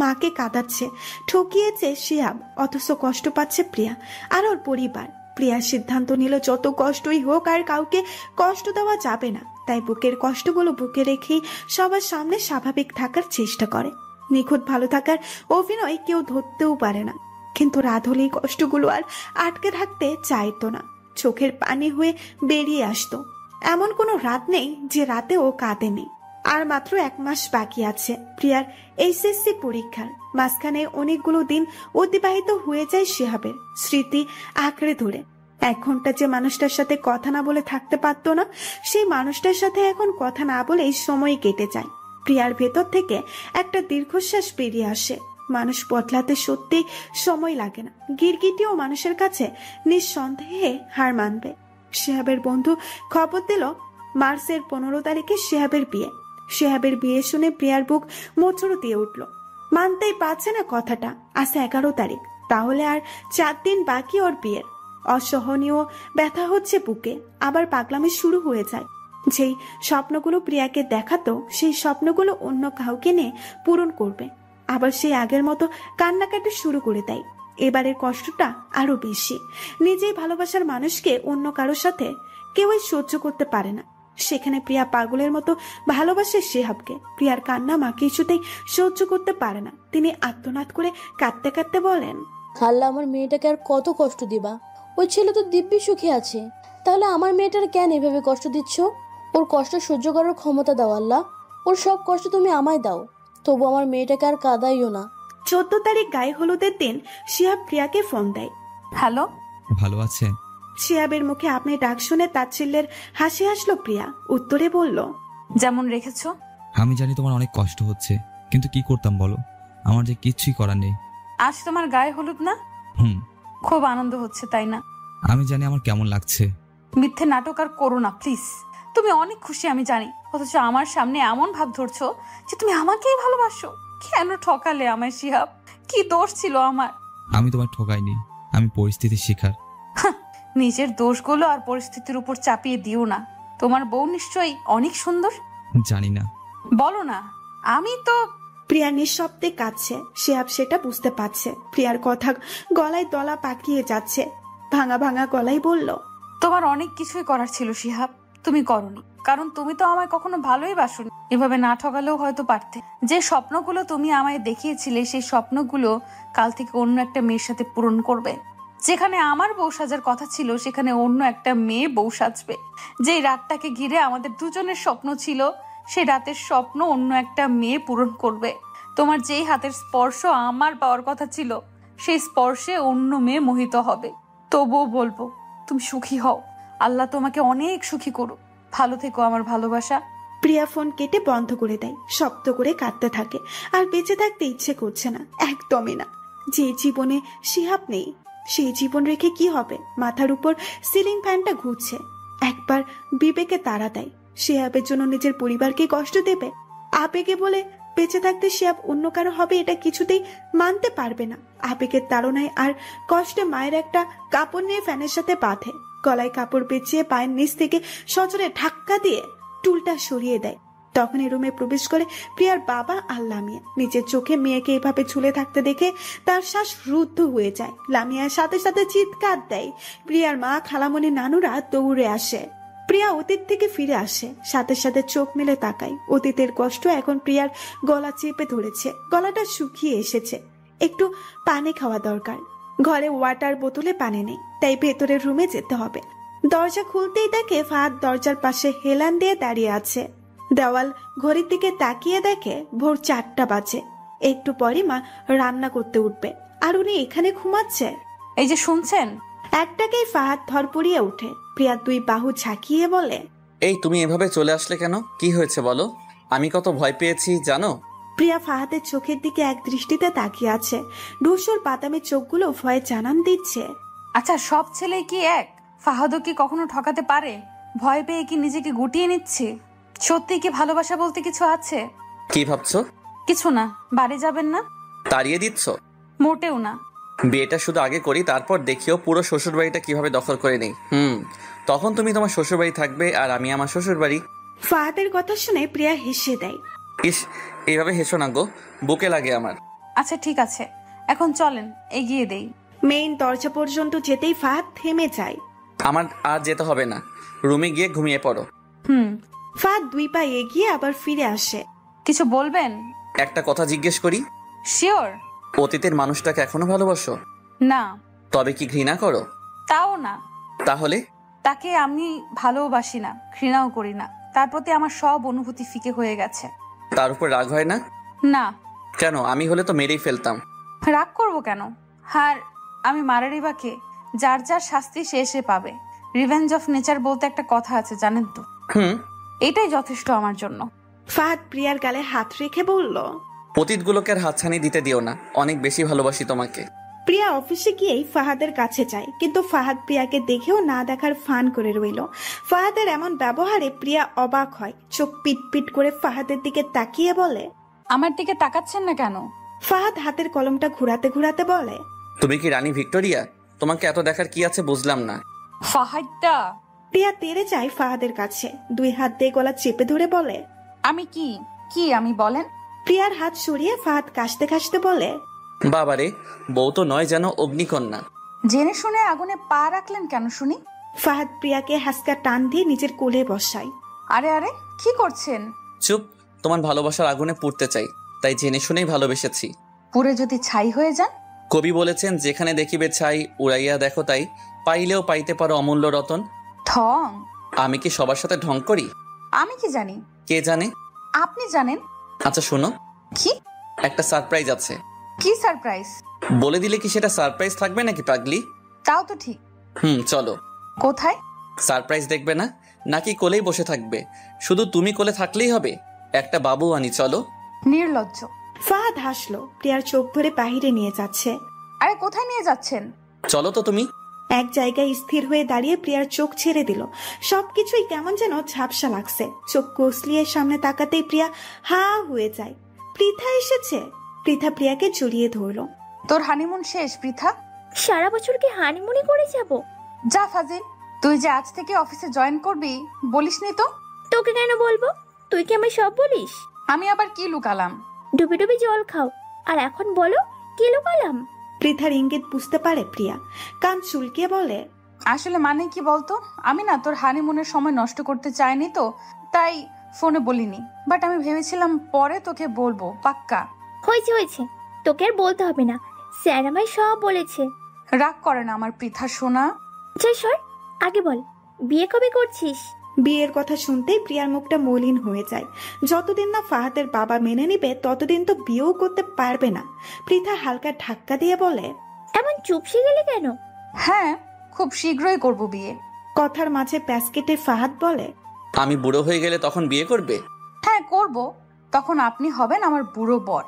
[SPEAKER 3] মাকে কাঁদাচ্ছে, ঠকিয়েছে শিহাব, অথচ কষ্ট পাচ্ছে প্রিয়া আর ওর পরিবার। প্রিয়ার সিদ্ধান্ত নিল যত কষ্টই হোক আর কাউকে কষ্ট দেওয়া যাবে না। তাই বুকের কষ্টগুলো বুকে রেখেই সবার সামনে স্বাভাবিক থাকার চেষ্টা করে। নিখুঁত ভালো থাকার অভিনয় কেউ ধরতেও পারে না, কিন্তু রাত হলেই কষ্টগুলো আর আটকে থাকতে চাইতো না। চোখের পানি হয়ে বেরিয়ে আসতো। এমন কোনো রাত নেই যে রাতে ও কাঁদেনি। আর মাত্র 1 মাস বাকি আছে প্রিয়ার এইচএসসি পরীক্ষার। মাঝখানে অনেকগুলো দিন অতিবাহিত হয়ে যায় শিহাবের স্মৃতি আঁকড়ে ধরে। 1 ঘন্টা যে মানুষটার সাথে কথা না বলে থাকতে পারতো না, সেই মানুষটার সাথে এখন কথা না বলেই সময় কেটে যায়। প্রিয়ার ভেতর থেকে একটা দীর্ঘশ্বাস বেরিয়ে আসে। মানুষ বদলাতে সত্যি সময় লাগে না। গিরগিটিও মানুষের কাছে নিঃসন্দেহে হার মানবে। শিহাবের বন্ধু খবর দিল মার্চের 15 তারিখে শিহাবের বিয়ে। শিহাবের বিয়ে শুনে প্রিয়ার বুক মোচড় দিয়ে উঠল। মানতেই পারছে না কথাটা। আজ 11 তারিখ, তাহলে আর 4 দিন বাকি ওর বিয়ের। অসহনীয় ব্যথা হচ্ছে বুকে। আবার পাগলামি শুরু হয়ে যায়। যেই স্বপ্নগুলো প্রিয়াকে দেখাতো সেই স্বপ্নগুলো অন্য কাউকে নিয়ে পূরণ করবে। আবার সেই আগের মতো কান্নাকাটি শুরু করে দেয়। এবারের কষ্টটা আরো বেশি। নিজেই ভালোবাসার মানুষকে অন্য কারোর সাথে কেউই সহ্য করতে পারে না। সেখানে প্রিয়া পাগলের মতো ভালোবাসে শিহাবকে। প্রিয়ার কান্না মা কিছুতেই সহ্য করতে পারে না। তিনি আত্মনাদ করে কাঁদতে কাঁদতে বলেন,
[SPEAKER 6] আল্লাহ, আমার মেয়েটাকে আর কত কষ্ট দিবা? ওই ছেলে তো দিব্যি সুখে আছে, তাহলে আমার মেয়েটার কেন এভাবে কষ্ট দিচ্ছ? ওর কষ্ট সহ্য করার ক্ষমতা দাও আল্লাহ। ওর সব কষ্ট তুমি আমায় দাও, তবু আমার মেয়েটাকে আর কাঁদাইও না।
[SPEAKER 3] 14 তারিখ গায়ে হলুদের দিন শিহাব প্রিয়াকে ফোন দেয়।
[SPEAKER 1] হ্যালো,
[SPEAKER 2] ভালো আছেন?
[SPEAKER 3] শিহাবের মুখে আপনি ডাক শুনে তাচ্ছিল্যের হাসি হাসলো প্রিয়া। উত্তরে বলল,
[SPEAKER 1] যেমন রেখেছো।
[SPEAKER 2] আমি জানি তোমার অনেক কষ্ট হচ্ছে, কিন্তু কি করতাম বলো? আমার যে কিচ্ছুই করার নেই।
[SPEAKER 1] আজ তোমার গায়ে হলুদ না? খুব আনন্দ হচ্ছে তাই না?
[SPEAKER 2] আমি জানি আমার কেমন লাগছে।
[SPEAKER 1] মিথ্যে নাটক আর করো না প্লিজ। তুমি অনেক খুশি আমি জানি, অথচ আমার সামনে এমন ভাব ধরছো যে তুমি আমাকেই ভালোবাসো। কেন ঠকালে আমায় শিহাব? কি দোষ ছিল আমার?
[SPEAKER 2] আমি তোমায় ঠকাইনি, আমি পরিস্থিতির শিকার।
[SPEAKER 1] নিজের দোষগুলো আর পরিস্থিতির উপর চাপিয়ে দিও না। তোমার বউ নিশ্চয়ই অনেক সুন্দর।
[SPEAKER 2] জানি না।
[SPEAKER 1] বলো না। আমি তো।
[SPEAKER 3] প্রিয়া নিঃশব্দে কাঁদছে। শিহাব সেটা বুঝতে পারছে। প্রিয়ার কথা গলায় দলা পাকিয়ে যাচ্ছে। ভাঙা ভাঙা গলায় বলল,
[SPEAKER 1] তোমার অনেক কিছুই করার ছিল শিহাব, তুমি করনি। কারণ তুমি তো আমায় কখনো ভালোই বাসোনি। এভাবে না ঠকালেও হয়তো পারতে। যে স্বপ্নগুলো তুমি আমায় দেখিয়েছিলে সেই স্বপ্নগুলো কাল থেকে অন্য একটা মেয়ের সাথে পূরণ করবে। যেখানে আমার বউ সাজার কথা ছিল সেখানে অন্য একটা মেয়ে বউ সাজবে। যেই রাতটাকে ঘিরে আমাদের দুজনের স্বপ্ন ছিল সেই রাতের স্বপ্ন অন্য একটা মেয়ে পূরণ করবে। তোমার যেই হাতের স্পর্শ আমার পাওয়ার কথা ছিল সেই স্পর্শে অন্য মেয়ে মোহিত হবে। তবুও বলবো তুমি সুখী হও, আল্লাহ তোমাকে অনেক সুখী করুক। ভালো থেকো আমার ভালোবাসা।
[SPEAKER 3] প্রিয়া ফোন কেটে বন্ধ করে দেয়, শব্দ করে কাঁদতে থাকে। আর বেঁচে থাকতে ইচ্ছে করছে না, একদমই না। যে জীবনে শিহাব নেই সেই জীবন রেখে কি হবে? মাথার উপর সিলিং ফ্যানটা ঘুরছে, একবার বিবেকে তাড়া দেয়। শিহাবের জন্য নিজের পরিবারকে কষ্ট দেবে? আবেগে বলে বেঁচে থাকতে শিহাব অন্য কারো হবে এটা কিছুতেই মানতে পারবে না। আবেগের তাড়নায় আর কষ্টে মায়ের একটা কাপড় নিয়ে ফ্যানের সাথে বাঁধে, গলায় কাপড় পেঁচিয়ে পায়ের নিচ থেকে সজোরে ধাক্কা দিয়ে টুলটা সরিয়ে দেয়। তখনই রুমে প্রবেশ করে প্রিয়ার বাবা আর লামিয়া। নিজের চোখে মেয়েকে এভাবে ঝুলে থাকতে দেখে তার শ্বাস রুদ্ধ হয়ে যায়। লামিয়ার সাথে সাথে চিৎকার দেয়। প্রিয়ার মা, খালামণি, নানুরা দৌড়ে আসে। প্রিয়া অতীত থেকে ফিরে আসে, সাথে সাথে চোখ মেলে তাকায়। অতীতের কষ্ট এখন প্রিয়ার গলা চেপে ধরেছে, গলাটা শুকিয়ে এসেছে। একটু পানি খাওয়া দরকার। ঘরে ওয়াটার বোতলে পানি নেই, তাই ভেতরের রুমে যেতে হবে। দরজা খুলতেই দেখে ফাহাদ দরজার পাশে হেলান দিয়ে দাঁড়িয়ে আছে। দেওয়াল ঘড়ির দিকে তাকিয়ে দেখে ভোর 4টা বাজে। একটু পরই মা রান্না করতে উঠবে, আর উনি এখানে ঘুমাচ্ছে।
[SPEAKER 1] এই যে শুনছেন?
[SPEAKER 3] একটাকেই ফাহাদ ধরপড়িয়ে উঠে। প্রিয়া 2 বাহু ঝাঁকিয়ে বলে,
[SPEAKER 4] এই তুমি এভাবে চলে আসলে কেন? কি হয়েছে বলো? আমি কত ভয় পেয়েছি জানো?
[SPEAKER 3] প্রিয়া ফাহাদের চোখের দিকে এক দৃষ্টিতে তাকিয়ে আছে। ধূসর বাদামি চোখগুলো ভয়ে জানান দিচ্ছে।
[SPEAKER 1] আচ্ছা, সব ছেলে কি এক? ফাহাদও কি কখনো ঠকাতে পারে? ভয় পেয়ে কি নিজেকে গুটিয়ে নিচ্ছে? সত্যি কি ভালোবাসা বলতে কিছু আছে?
[SPEAKER 4] কি ভাবছো?
[SPEAKER 1] কিছু না। বাড়ি যাবেন না?
[SPEAKER 4] তাড়িয়ে দিচ্ছ?
[SPEAKER 1] মোটেও না।
[SPEAKER 4] বিয়েটা শুধু আগে করি, তারপর দেখিও পুরো শ্বশুর বাড়িটা কিভাবে দখল করে নেই। তখন তুমি তোমার শ্বশুর বাড়ি থাকবে আর আমি আমার শ্বশুর বাড়ি।
[SPEAKER 3] ফাহাদের কথা শুনে প্রিয়া হেসে দেয়।
[SPEAKER 4] ইস, এইভাবে হেসো না গো, বুকে লাগে আমার।
[SPEAKER 1] আচ্ছা ঠিক আছে, এখন চলেন এগিয়ে দেই।
[SPEAKER 3] মেইন দরজা পর্যন্ত যেতেই ফাহাদ থেমে যায়।
[SPEAKER 4] আমার আর যেতে হবে না, রুমে গিয়ে ঘুমিয়ে পড়ো।
[SPEAKER 3] ফাহাদ 2 পা এগিয়ে আবার ফিরে আসে।
[SPEAKER 1] কিছু বলবেন?
[SPEAKER 4] একটা কথা জিজ্ঞেস করি,
[SPEAKER 1] শিওর?
[SPEAKER 4] অতীতের মানুষটাকে এখনো ভালোবাসো?
[SPEAKER 1] না।
[SPEAKER 4] তবে কি ঘৃণা করো?
[SPEAKER 1] তাও না।
[SPEAKER 4] তাহলে?
[SPEAKER 1] তাকে আমি ভালোবাসি না, ঘৃণাও করি না। তার প্রতি আমার সব অনুভূতি ফিকে হয়ে গেছে।
[SPEAKER 4] তার উপর রাগ হয় না?
[SPEAKER 1] না।
[SPEAKER 4] কেন? আমি হলে তো মেরেই ফেলতাম।
[SPEAKER 1] রাগ করবো কেন? আর আমি মারারই বা কে? যার যার শাস্তি সে সে পাবে। রিভেঞ্জ অফ নেচার বলতে একটা কথা আছে, জানেন তো? এটাই যথেষ্ট আমার জন্য।
[SPEAKER 3] ফাহাদ প্রিয়ার গালে হাত রেখে বলল,
[SPEAKER 4] অতীতগুলোকে আর হাতছানি দিতে দিও না, অনেক বেশি ভালোবাসি তোমাকে।
[SPEAKER 3] প্রিয়া অফিসে গিয়েই ফাহাদের কাছে যায়, কিন্তু ফাহাদ প্রিয়াকে দেখেও না দেখার ফান করে রইল। ফাহাদের এমন ব্যবহারে প্রিয়া অবাক হয়, চোখ পিট পিট করে ফাহাদের দিকে তাকিয়ে বলে,
[SPEAKER 1] আমার দিকে তাকাচ্ছেন না কেন?
[SPEAKER 3] ফাহাদ হাতের কলমটা ঘুরাতে ঘুরাতে বলে,
[SPEAKER 4] তুমি কি রানী ভিক্টোরিয়া? তোমাকে এত দেখার কি আছে বুঝলাম না।
[SPEAKER 1] ফাহাদটা।
[SPEAKER 3] প্রিয়া তেড়ে যায় ফাহাদের কাছে, 2 হাত দিয়ে গলা চেপে ধরে বলে,
[SPEAKER 1] আমি কি কি আমি বলেন?
[SPEAKER 3] প্রিয়ার হাত সরিয়ে ফাহাদ কাশতে কাশতে বলে,
[SPEAKER 4] বাবারে, বউ তো নয় যেন অগ্নিকন্যা।
[SPEAKER 1] জেনে শুনে আগুনে পা রাখলেন কেন শুনি?
[SPEAKER 3] ফাহাদ প্রিয়াকে হাসকা টান দিয়ে নিজের কোলে বসায়।
[SPEAKER 1] আরে আরে, কি করছেন?
[SPEAKER 4] চুপ, তোমার ভালোবাসার আগুনে পুড়তে চাই, তাই জেনে শুনেই ভালোবেসেছি।
[SPEAKER 1] পুরে যদি ছাই হয়ে যান?
[SPEAKER 4] কবি বলেছেন, যেখানে দেখিবে ছাই উড়াইয়া দেখো তাই, পাইলেও পাইতে পারো অমূল্য রতন।
[SPEAKER 1] ঠং?
[SPEAKER 4] আমি কি সবার সাথে ঢং করি?
[SPEAKER 1] আমি কি জানি?
[SPEAKER 4] কে জানে?
[SPEAKER 1] আপনি জানেন।
[SPEAKER 4] আচ্ছা শোনো,
[SPEAKER 1] কি?
[SPEAKER 4] একটা সারপ্রাইজ আছে।
[SPEAKER 1] কি সারপ্রাইজ?
[SPEAKER 4] বলে দিলে কি সেটা সারপ্রাইজ থাকবে নাকি পাগলি?
[SPEAKER 1] তাও তো ঠিক।
[SPEAKER 4] চলো।
[SPEAKER 1] কোথায়?
[SPEAKER 4] সারপ্রাইজ দেখবে না নাকি কোলেই বসে থাকবে? শুধু তুমি কোলে থাকলেই হবে। একটা বাবু আনি, চলো।
[SPEAKER 1] নির্লজ্জ।
[SPEAKER 3] ফাহাদ হাসলো, প্রিয়ার চোখ ধরে বাহিরে নিয়ে যাচ্ছে।
[SPEAKER 1] আরে কোথায় নিয়ে যাচ্ছেন?
[SPEAKER 4] চলো তো তুমি।
[SPEAKER 3] এক জায়গায় স্থির হয়ে দাঁড়িয়ে প্রিয়ার চোখ ছেড়ে দিল। সবকিছুই কেমন যেন ঝাপসা লাগছে। চোখ কসলিয়ে সামনে তাকাতেই প্রিয়া হা হয়ে যায়। পৃথা এসেছে। পৃথা প্রিয়াকে জড়িয়ে ধরলো।
[SPEAKER 1] তোর হানিমুন শেষ পৃথা?
[SPEAKER 5] সারা বছর কি হানিমুনে করে যাব?
[SPEAKER 1] যা ফাজিল, তুই যে আজ থেকে অফিসে জয়েন করবি বলিসনি তো।
[SPEAKER 5] তোকে কেন বলবো? তুই কি আমায় সব বলিস?
[SPEAKER 1] আমি আবার কি লুকালাম?
[SPEAKER 5] ডুবে ডুবে জল খাও, আর এখন বলো কি লুকালাম?
[SPEAKER 3] পৃথার ইঙ্গিত বুঝতে পারে প্রিয়া, কান চুলকিয়ে বলে,
[SPEAKER 1] আসলে মানে কি বলতো, আমি না তোর হানিমুনের সময় নষ্ট করতে চাইনি তো, তাই ফোনে বলিনি। বাট আমি ভেবেছিলাম পরে তোকে বলবো পাক্কা।
[SPEAKER 5] হয়েছে হয়েছে, তোকে আর বলতে হবে না, স্যার আমায় সব বলেছে।
[SPEAKER 1] রাগ করে না আমার পৃথা সোনা।
[SPEAKER 5] আচ্ছা সর, আগে বল বিয়ে কবে করছিস?
[SPEAKER 3] বিয়ের কথা শুনতেই প্রিয়ার মুখটা মলিন হয়ে যায়। যতদিন না ফাহাদের বাবা মেনে নিবে ততদিন তো বিয়েও করতে পারবে না। পৃথা হালকা ধাক্কা দিয়ে বলে,
[SPEAKER 5] এমন চুপসে গেলে কেন?
[SPEAKER 1] হ্যাঁ, খুব শীঘ্রই করব বিয়ে।
[SPEAKER 3] কথার মাঝে প্যাসকেটে ফাহাদ বলে,
[SPEAKER 4] আমি বুড়ো হয়ে গেলে তখন বিয়ে করবে?
[SPEAKER 1] হ্যাঁ করব, তখন আপনি হবেন আমার বুড়ো বর।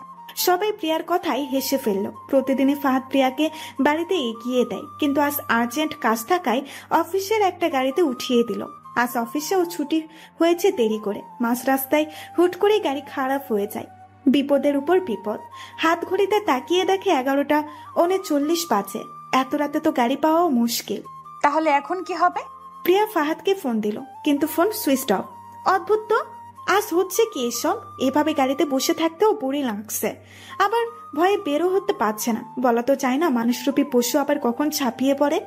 [SPEAKER 3] সবাই প্রিয়ার কথাই হেসে ফেলল। প্রতিদিনই ফাহাদ প্রিয়াকে বাড়িতে এগিয়ে দেয়, কিন্তু আজ আর্জেন্ট কাজ থাকায় অফিসের একটা গাড়িতে উঠিয়ে দিল। আজ অফিসেও ছুটি হয়েছে দেরি করে। মাঝ রাস্তায় হুট করেই গাড়ি খারাপ হয়ে যায়। বিপদের উপর বিপদ। হাত ঘড়িতে তাকিয়ে দেখে 11:39 বাজে। এত রাতে তো গাড়ি পাওয়াও মুশকিল।
[SPEAKER 1] তাহলে এখন কি হবে?
[SPEAKER 3] প্রিয়া ফাহাদকে ফোন দিল, কিন্তু ফোন সুইচ অফ। অদ্ভুত তো, আজ হচ্ছে কি এসব? এভাবে গাড়িতে বসে থাকতেও বুড়ি লাগছে, আবার ভয়ে বেরো হতে পারছে না। বলা তো চায় না মানুষরূপী পশু আবার কখন ছাপিয়ে পড়ে।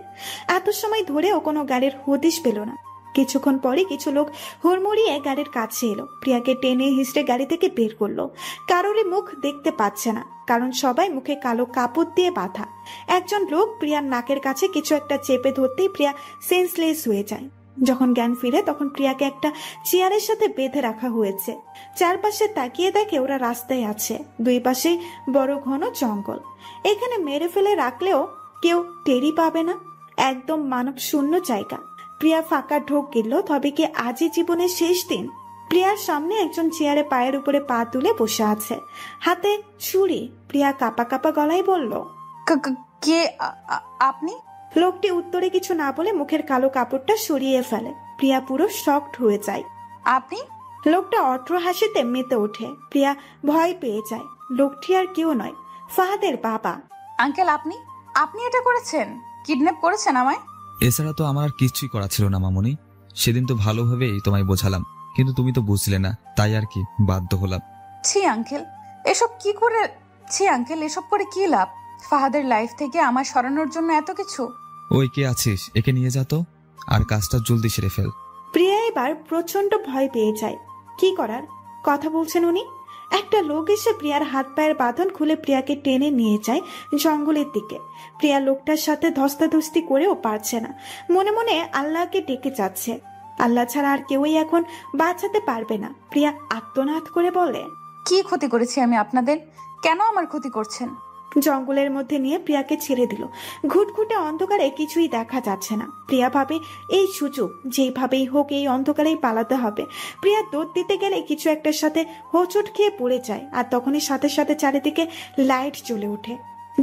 [SPEAKER 3] এত সময় ধরেও কোনো গাড়ির হদিশ পেল না। কিছুক্ষণ পরে কিছু লোক হুড়মুড়িয়ে গাড়ির কাছে এলো, প্রিয়াকে টেনে হিঁচড়ে গাড়ি থেকে বের করলো। কারোরই মুখ দেখতে পাচ্ছে না, কারণ সবাই মুখে কালো কাপড় দিয়ে বাঁধা। একজন লোক প্রিয়ার নাকের কাছে কিছু একটা চেপে ধরতেই প্রিয়া সেন্সলেস হয়ে যায়। যখন জ্ঞান ফিরে তখন প্রিয়াকে একটা চেয়ারের সাথে বেঁধে রাখা হয়েছে। চারপাশে তাকিয়ে দেখে ওরা রাস্তায় আছে, দুই পাশে বড় ঘন জঙ্গল। এখানে মেরে ফেলে রাখলেও কেউ টেরি পাবে না, একদম মানব শূন্য জায়গা। প্রিয়া ফাঁকা ঢোক গেল, তবে কি আজই জীবনের শেষ দিন? প্রিয়ার সামনে একজন চেয়ারে পায়ের উপরে পা তুলে বসে আছে, হাতে ছুরি। প্রিয়া কাপা কাপা গলায় বলল,
[SPEAKER 1] কে আপনি?
[SPEAKER 3] লোকটি উত্তরে কিছু না বলে মুখের কালো কাপড়টা সরিয়ে ফেলে। প্রিয়া পুরো শকড হয়ে যায়।
[SPEAKER 1] আপনি?
[SPEAKER 3] লোকটা অট্র হাসিতে মেতে ওঠে। প্রিয়া ভয় পেয়ে যায়। লোকটি আর কেউ নয়, ফাহাদের বাবা।
[SPEAKER 1] আঙ্কেল আপনি আপনি এটা করেছেন? কিডন্যাপ করেছেন আমায়?
[SPEAKER 2] এছাড়া তো আমার আর কিছুই করা ছিল না মামনি। সেদিন তো ভালোভাবেই তোমায় বোঝালাম, কিন্তু তুমি তো বুঝলে না, তাই আর কি বাধ্য হলাম।
[SPEAKER 1] ছি আঙ্কেল, এসব করে কি লাভ? ফাহাদের লাইফ থেকে আমার সরানোর জন্য এত কিছু।
[SPEAKER 2] ওই কে আছিস, একে নিয়ে যা তো, আর কাজটা জলদি সেরে ফেল।
[SPEAKER 3] প্রিয়া এবার প্রচন্ড ভয় পেয়ে যায়। কি করার কথা বলছেন উনি? একটা লোক এসে প্রিয়ার হাত পায়ের বাঁধন খুলে প্রিয়াকে টেনে নিয়ে যায় জঙ্গলের দিকে। প্রিয়া লোকটার সাথে ধস্তাধস্তি করেও পারছে না, মনে মনে আল্লাহকে ডেকে যাচ্ছে। আল্লাহ ছাড়া আর কেউই এখন বাঁচাতে পারবে না। প্রিয়া আত্মনাদ করে বলে,
[SPEAKER 1] কি ক্ষতি করেছি আমি আপনাদের? কেন আমার ক্ষতি করছেন?
[SPEAKER 3] জঙ্গলের মধ্যে নিয়ে প্রিয়াকে ছেড়ে দিল। ঘুটঘুটে অন্ধকারে কিছুই দেখা যাচ্ছে না। প্রিয়া ভাবে এই সুযোগ, যেভাবেই হোক এই অন্ধকারেই পালাতে হবে। প্রিয়া দৌড় দিতে গেলে কিছু একটার সাথে হোঁচট খেয়ে পড়ে যায়, আর তখনই সাথে সাথে চারিদিকে লাইট জ্বলে ওঠে।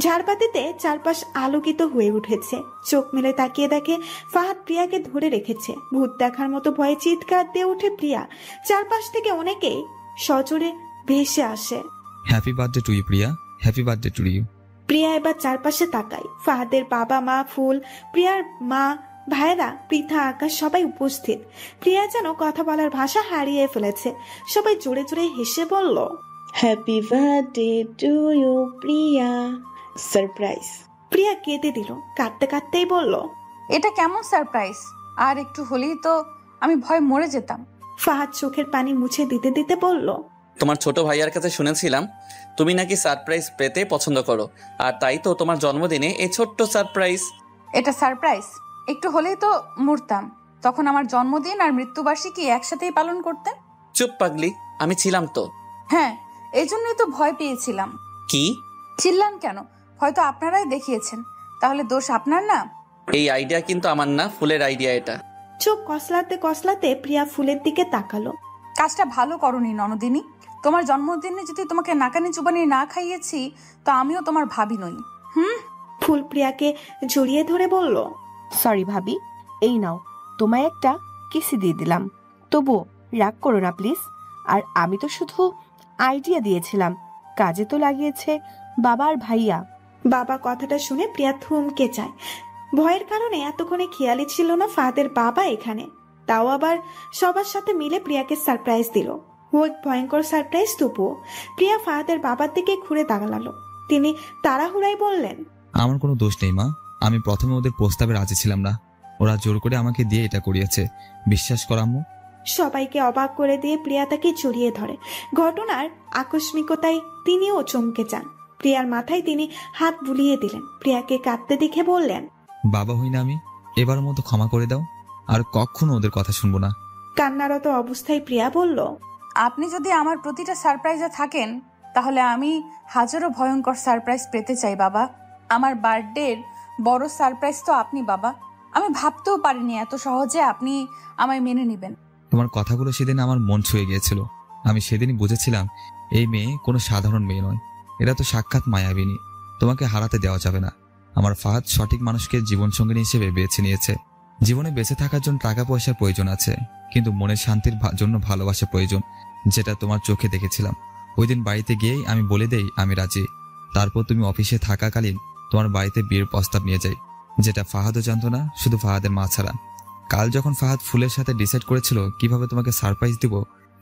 [SPEAKER 3] ঝাড়বাতিতে চারপাশ আলোকিত হয়ে উঠেছে। চোখ মেলে তাকিয়ে দেখে ফাহাদ প্রিয়াকে ধরে রেখেছে। ভূত দেখার মতো ভয়ে চিৎকার দিয়ে ওঠে প্রিয়া। চারপাশ থেকে অনেকেই সজোরে ভেসে আসে।
[SPEAKER 2] Happy birthday to you Priya, happy birthday to you.
[SPEAKER 3] Priya এবার চারপাশে তাকায়। ফাহাদের বাবা মা, ফুল, প্রিয়ার মা, ভাইরা, পৃথা, আকাশ সবাই উপস্থিত। প্রিয়া যেন কথা বলার ভাষা হারিয়ে ফেলেছে। সবাই জোরে জোরে হেসে বলল, happy birthday to you Priya. Surprise. Priya কেঁদে দিল, কাঁদতে কাঁদতেই বলল,
[SPEAKER 1] এটা কেমন সারপ্রাইজ? আর একটু হলেই তো আমি ভয় মরে যেতাম।
[SPEAKER 3] ফাহাদ চোখের পানি মুছে দিতে দিতে বলল,
[SPEAKER 4] তোমার ছোট ভাইয়ার কাছে শুনেছিলাম তুমি নাকি সারপ্রাইজ পেতে পছন্দ করো, আর তাই তো তোমার জন্মদিনে এই ছোট্ট সারপ্রাইজ।
[SPEAKER 1] এটা সারপ্রাইজ? একটু হলেই তো মরতাম। তখন আমার জন্মদিন আর মৃত্যুবার্ষিকী একসাথেই পালন করতেন।
[SPEAKER 4] চুপ পাগলি, আমি ছিলাম তো।
[SPEAKER 1] হ্যাঁ, এই জন্যই তো ভয় পেয়েছিলাম।
[SPEAKER 4] কি
[SPEAKER 1] চিল্লান কেন? হয়তো আপনারাই দেখিয়েছেন, তাহলে দোষ আপনার না।
[SPEAKER 4] এই আইডিয়া কিন্তু আমার না, ফুলের আইডিয়া এটা।
[SPEAKER 3] চোখ কসলাতে কসলাতে প্রিয়া ফুলের দিকে তাকালো।
[SPEAKER 1] কাজটা ভালো করনি ননদিনী। তোমার জন্মদিনে যদি তোমাকে নাকানি চুবানি না খাইয়েছি, তো আমিও তোমার ভাবি নই।
[SPEAKER 3] ফুল প্রিয়াকে জড়িয়ে ধরে বলল,
[SPEAKER 8] সরি ভাবি, এই নাও তোমায় একটা কিসি দিয়ে দিলাম, তবু রাগ করো না প্লিজ। আর আমি তো শুধু আইডিয়া দিয়েছিলাম, কাজে তো লাগিয়েছে বাবা আর ভাইয়া।
[SPEAKER 3] বাবা কথাটা শুনে প্রিয়া থমকে যায়। ভয়ের কারণে এতক্ষণে খেয়ালই ছিল না ফাহাদের বাবা এখানে, তাও আবার সবার সাথে মিলে প্রিয়াকে সারপ্রাইজ দিল। হোক ভয়ঙ্কর সারপ্রাইজ তবুও। প্রিয়া ফাহাদের বাবার দিকে ঘুরে দাঁড়ালো। তিনি তাড়াহুড়াই বললেন,
[SPEAKER 2] আমার কোনো দোষ নেই মা, আমি প্রথমে ওদের প্রস্তাবে রাজি ছিলাম না। ওরা জোর করে আমাকে দিয়ে এটা করিয়েছে, বিশ্বাস কর আম্মু।
[SPEAKER 3] সবাইকে অবাক করে দিয়ে প্রিয়া তাকে জড়িয়ে ধরে। ঘটনার আকস্মিকতায় তিনিও চমকে যান। প্রিয়ার মাথায় তিনি হাত বুলিয়ে দিলেন। প্রিয়াকে কাঁদতে দেখে বললেন,
[SPEAKER 2] বাবা হই না আমি, এবার মতো ক্ষমা করে দাও, আর কখনো ওদের কথা শুনবো না।
[SPEAKER 3] কান্নারত অবস্থায় প্রিয়া বলল,
[SPEAKER 1] আপনি যদি আমার প্রতিটা সারপ্রাইজে থাকেন তাহলে আমি হাজারো ভয়ঙ্কর সারপ্রাইজ পেতে চাই বাবা। আমার বার্থডের বড় সারপ্রাইজ তো আপনি বাবা। আমি ভাবতেও পারিনি এত সহজে আপনি আমায় মেনে নেবেন।
[SPEAKER 2] তোমার কথাগুলো সেদিন আমার মন ছুঁয়ে গিয়েছিল। আমি সেদিনই বুঝেছিলাম এই মেয়ে কোনো সাধারণ মেয়ে নয়, এটা তো সাক্ষাৎ মায়াবিনী। তোমাকে হারাতে দেওয়া যাবে না। আমার ফাহাদ সঠিক মানুষকে জীবনসঙ্গিনী হিসেবে বেছে নিয়েছে। জীবনে বেঁচে থাকার জন্য টাকা পয়সার প্রয়োজন আছে, কিন্তু মনের শান্তির জন্য ভালোবাসা প্রয়োজন, যেটা তোমার চোখে দেখেছিলাম। ওই দিন বাড়িতে গিয়েই আমি বলে দেই আমি রাজি। তারপর তুমি অফিসে থাকাকালীন তোমার বাড়িতে বিয়ের প্রস্তাব নিয়ে যাই, যেটা ফাহাদও জানতো না, শুধু ফাহাদের মা ছাড়া। কাল যখন ফাহাদ ফুলের সাথে ডিসাইড করেছিল কিভাবে তোমাকে সারপ্রাইজ দিব,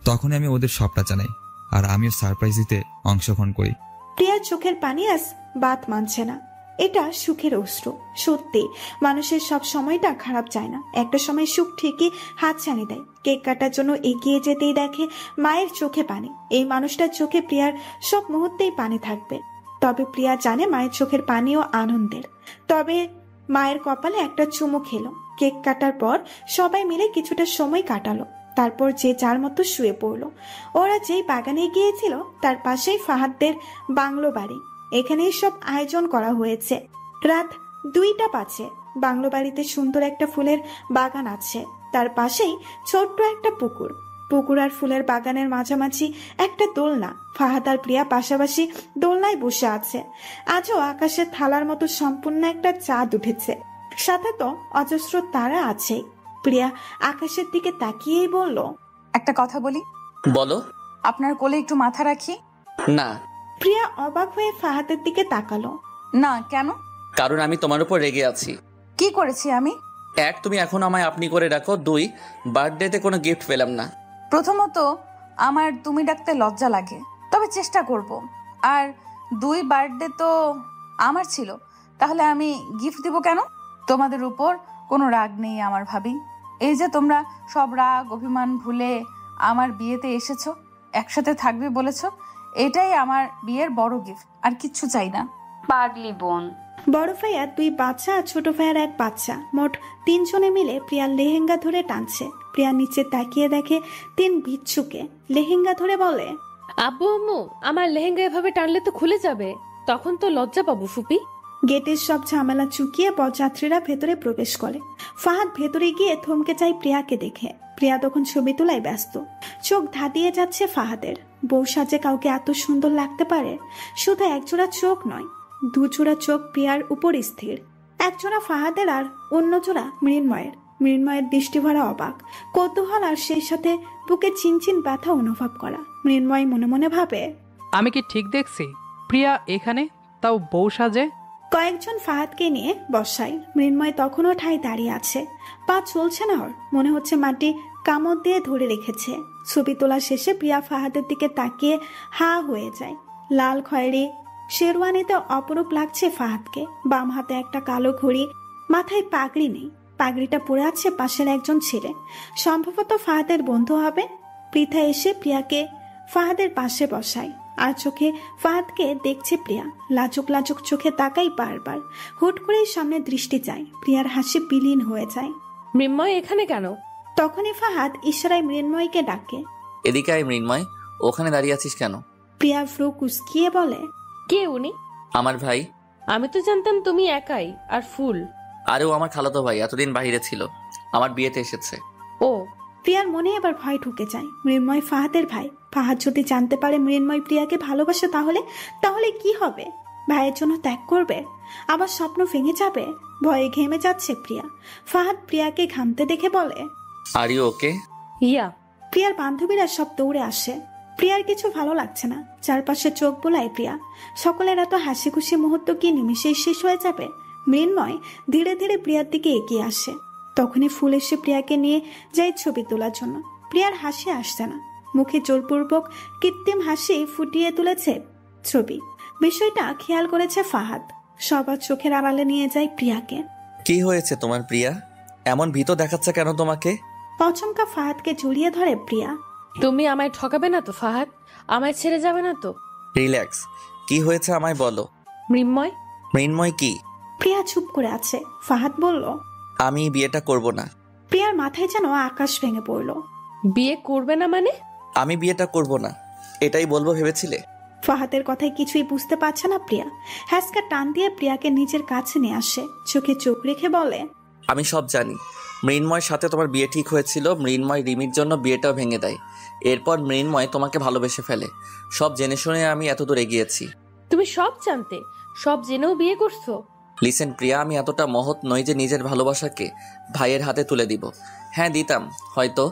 [SPEAKER 2] তখনই আমি ওদের সবটা জানাই, আর আমিও সারপ্রাইজ দিতে অংশগ্রহণ করি।
[SPEAKER 3] প্রিয়ার চোখের পানি আজ বাত মানছে না। এটা সুখের অশ্রু। সত্যি মানুষের সব সময়টা খারাপ যায় না, একটা সময় সুখ ঠিকই হাত ছানি দেয়। কেক কাটার জন্য এগিয়ে যেতেই দেখে মায়ের চোখে পানি। এই মানুষটার চোখে প্রিয়ার সব মুহূর্তেই পানি থাকবে। তবে প্রিয়া জানে মায়ের চোখের পানিও আনন্দের। তবে মায়ের কপালে একটা চুমু খেলো। কেক কাটার পর সবাই মিলে কিছুটা সময় কাটালো। তারপর যে যার মতো শুয়ে পড়লো। ওরা যেই বাগানে গিয়েছিল তার পাশেই ফাহাদদের বাংলো বাড়ি। এখানেই সব আয়োজন করা হয়েছে। রাত 2টা বাজে। বাংলো বাড়িতে সুন্দর একটা ফুলের বাগান আছে, তার পাশেই ছোট্ট একটা পুকুর। পুকুর আর ফুলের বাগানের মাঝামাঝি একটা দোলনা। ফাহাদ আর প্রিয়া পাশাপাশি দোলনায় বসে আছে। আজও আকাশের থালার মতো সম্পূর্ণ একটা চাঁদ উঠেছে, সাথে তো অজস্র তারা আছে। প্রিয়া আকাশের দিকে তাকিয়েই বলল,
[SPEAKER 1] একটা কথা বলি?
[SPEAKER 4] বলো।
[SPEAKER 1] আপনার কোলে একটু মাথা রাখি?
[SPEAKER 4] না।
[SPEAKER 3] প্রিয়া অবাক হয়ে ফাহাদের দিকে তাকালো।
[SPEAKER 1] না কেন?
[SPEAKER 4] কারণ আমি তোমার উপর রেগে আছি।
[SPEAKER 1] কি করেছি আমি?
[SPEAKER 4] 1, তুমি এখন আমায় আপনি করে রাখো। 2, বার্থডেতে কোনো গিফট পেলাম না।
[SPEAKER 1] প্রথমত আমার তুমি ডাকতে লজ্জা লাগে, তবে চেষ্টা করব। আর 2, বার্থডে তো আমার ছিল, তাহলে আমি গিফট দিব কেন? তোমাদের উপর কোনো রাগ নেই আমার ভাবি। এই যে তোমরা সব রাগ অভিমান ভুলে আমার বিয়েতে এসেছো, একসাথে থাকবে বলেছো, এটাই আমার বিয়ের বড় গিফট। আর কিচ্ছু চাই না।
[SPEAKER 9] পাগলি বোন।
[SPEAKER 3] বড় ভাইয়া 2 বাচ্চা আর ছোট ভাইয়ার 1 বাচ্চা, মোট 3 জনে মিলে প্রিয়ার লেহেঙ্গা ধরে টানছে। প্রিয়া নিচে তাকিয়ে দেখে 3 বিচ্ছুকে। লেহেঙ্গা ধরে বলে,
[SPEAKER 10] আব্বু আম্মু, আমার লেহেঙ্গা এভাবে টানলে তো খুলে যাবে, তখন তো লজ্জা পাবো ফুপি।
[SPEAKER 3] গেটের সব ঝামেলা চুকিয়ে বরযাত্রীরা ভেতরে প্রবেশ করে। ফাহাদ ভেতরে গিয়ে থমকে যায় প্রিয়াকে দেখে। প্রিয়া তখন ছবি তোলায় ব্যস্ত। চোখ ধাঁধিয়ে যাচ্ছে ফাহাদের। বউ সাজে কাউকে এত সুন্দর লাগতে পারে? শুধু একজোড়া চোখ নয়, 2 জোড়া চোখ প্রিয়ার উপর স্থির। একজোড়া ফাহাদের আর অন্য জোড়া মৃন্ময়ের। মৃন্ময়ের দৃষ্টি ভরা অবাক, কৌতূহল আর সেই সাথে বুকে চিনচিন ব্যথা অনুভব করা। মৃন্ময় মনে মনে ভাবে,
[SPEAKER 11] আমি কি ঠিক দেখছি? প্রিয়া এখানে, তাও বউ সাজে।
[SPEAKER 3] কয়েকজন ফাহাদকে নিয়ে বসায়। মৃন্ময় তখনও ঠাই দাঁড়িয়ে আছে, পা চলছে না ওর। মনে হচ্ছে মাটি কামড় দিয়ে ধরে রেখেছে। ছবি তোলা শেষে প্রিয়া ফাহাদের দিকে তাকিয়ে হা হয়ে যায়। লাল খয়েরি শেরওয়ানিতে অপরূপ লাগছে ফাহাদকে। বাম হাতে একটা কালো ঘড়ি, মাথায় পাগড়ি নেই। পাগড়িটা পরে আছে পাশের একজন ছেলে, সম্ভবত ফাহাদের বন্ধু হবে। পৃথা এসে প্রিয়াকে ফাহাদের পাশে বসায়, আর চোখে ফাহাদকে দেখছে প্রিয়া। লাজুক লাজুক চোখে তাকাই বারবার। হুট করেই সামনে দৃষ্টি যায়। প্রিয়ার হাসি বিলীন হয়ে যায়।
[SPEAKER 10] মৃন্ময় এখানে কেন?
[SPEAKER 3] তখনই ফাহাদ ইশারায় মৃন্ময়কে ডাকে।
[SPEAKER 4] এদিকে আয় মৃন্ময়, ওখানে দাঁড়িয়ে আছিস কেন?
[SPEAKER 3] প্রিয়া ফ্রু কুচকিয়ে বলে,
[SPEAKER 10] কে উনি?
[SPEAKER 4] আমার ভাই।
[SPEAKER 10] আমি তো জানতাম তুমি একাই আর ফুল।
[SPEAKER 4] আরেও আমার খালাতো ভাই, এতদিন বাইরে ছিল, আমার বিয়েতে এসেছে।
[SPEAKER 10] ও।
[SPEAKER 3] প্রিয়ার মনে এবার ভয় ঢুকে যায়। মৃন্ময় ফাহাদের ভাই। ফাহাদ যদি জানতে পারে মৃন্ময় প্রিয়াকে ভালোবাসে, তাহলে কি হবে? ভাইয়ের জন্য ত্যাগ করবে? আবার স্বপ্ন ভেঙে যাবে? ভয়ে ঘেমে যাচ্ছে প্রিয়া। ফাহাদ প্রিয়াকে ঘামতে দেখে বলে,
[SPEAKER 4] আর ইউ ওকে?
[SPEAKER 10] ইয়া।
[SPEAKER 3] প্রিয়ার বান্ধবীরা সব দৌড়ে আসে। প্রিয়ার কিছু ভালো লাগছে না। চারপাশে চোখ বোলায় প্রিয়া। সকলের এত হাসি খুশি মুহূর্ত কি নিমিশেই শেষ হয়ে যাবে? মৃন্ময় ধীরে ধীরে প্রিয়ার দিকে এগিয়ে আসে। তখনই ফুল এসে প্রিয়াকে নিয়ে যায় ছবি তোলার জন্য। প্রিয়ার হাসি আসছে না, মুখে জোরপূর্বক কৃত্রিম হাসি ফুটিয়ে তুলেছে ছবি। বিষয়টা খেয়াল করেছে ফাহাদ। সবার চোখের আড়ালে নিয়ে যায় প্রিয়াকে।
[SPEAKER 4] কি হয়েছে তোমার প্রিয়া? এমন ভীত দেখাচ্ছে কেন তোমাকে?
[SPEAKER 3] পচমকা ফাহাদকে জড়িয়ে ধরে প্রিয়া।
[SPEAKER 10] তুমি আমায় ঠকাবে না তো ফাহাদ? আমায় ছেড়ে যাবে না তো?
[SPEAKER 4] রিল্যাক্স, কি হয়েছে আমায় বলো।
[SPEAKER 10] মৃন্ময়?
[SPEAKER 4] মৃন্ময় কি?
[SPEAKER 3] প্রিয়া চুপ করে আছে। ফাহাদ বলল,
[SPEAKER 4] আমি বিয়েটা করব না।
[SPEAKER 3] প্রিয়ার মাথায় যেন আকাশ ভেঙে পড়ল।
[SPEAKER 10] বিয়ে করবে না মানে?
[SPEAKER 4] আমি বিয়েটা করব না, এটাই বলবো ভেবেছিলে?
[SPEAKER 3] ফাহাদের কথায় কিছুই বুঝতে পারছে না প্রিয়া। হ্যাসকা টান দিয়ে প্রিয়াকে নিজের কাছে নিয়ে আসে, চোখে চোখ রেখে বলে,
[SPEAKER 4] আমি সব জানি। মৃন্ময়ের সাথে তোমার বিয়ে ঠিক হয়েছিল, মৃন্ময় রিমির জন্য বিয়েটাও ভেঙে দেয়। এরপর মৃন্ময় তোমাকে ভালোবেসে ফেলে। সব জেনে শুনে আমি এতদূর এগিয়েছি।
[SPEAKER 10] তুমি সব জানতে, সব জেনেও বিয়ে করছো?
[SPEAKER 4] লিসেন প্রিয়া, আমি এতটা মহৎ নই যে নিজের ভালোবাসাকে ভাইয়ের হাতে তুলে দিব। হ্যাঁ দিতাম হয়তো,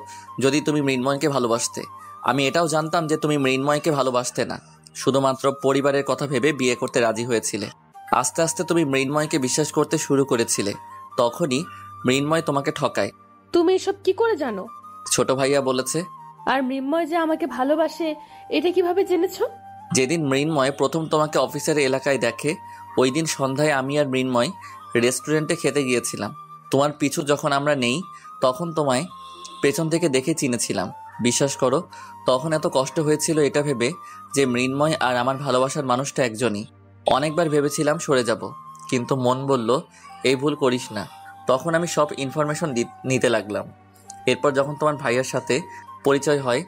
[SPEAKER 4] যদি তুমি মৃন্ময়কে ভালোবাসতে। আমি এটাও জানতাম যে তুমি মৃন্ময়কে ভালোবাসতে না, শুধুমাত্র পরিবারের কথা ভেবে বিয়ে করতে রাজি হয়েছিলে। আস্তে আস্তে তুমি মৃন্ময়কে বিশ্বাস করতে শুরু করেছিলে, তখনই মৃন্ময় তোমাকে ঠকায়।
[SPEAKER 10] তুমি এসব কি করে জানো?
[SPEAKER 4] ছোট ভাইয়া বলেছে।
[SPEAKER 10] আর মৃন্ময় যে আমাকে ভালোবাসে এটা কিভাবে জেনেছো?
[SPEAKER 4] যেদিন মৃন্ময় প্রথম তোমাকে অফিসের এলাকায় দেখে, ওই দিন সন্ধ্যায় আমি আর মৃন্ময় রেস্টুরেন্টে খেতে গিয়েছিলাম। তোমার পিছু যখন আমরা নেই, তখন তোমায় পেছন থেকে দেখে চিনেছিলাম। বিশ্বাস করো, তখন এত কষ্ট হয়েছিল এটা ভেবে যে মৃন্ময় আর আমার ভালোবাসার মানুষটা একজনই। অনেকবার ভেবেছিলাম সরে যাব, কিন্তু মন বলল এই ভুল করিস না। তখন আমি সব ইনফরমেশন নিতে লাগলাম। এরপর যখন তোমার ভাইয়ার সাথে পরিচয় হয়,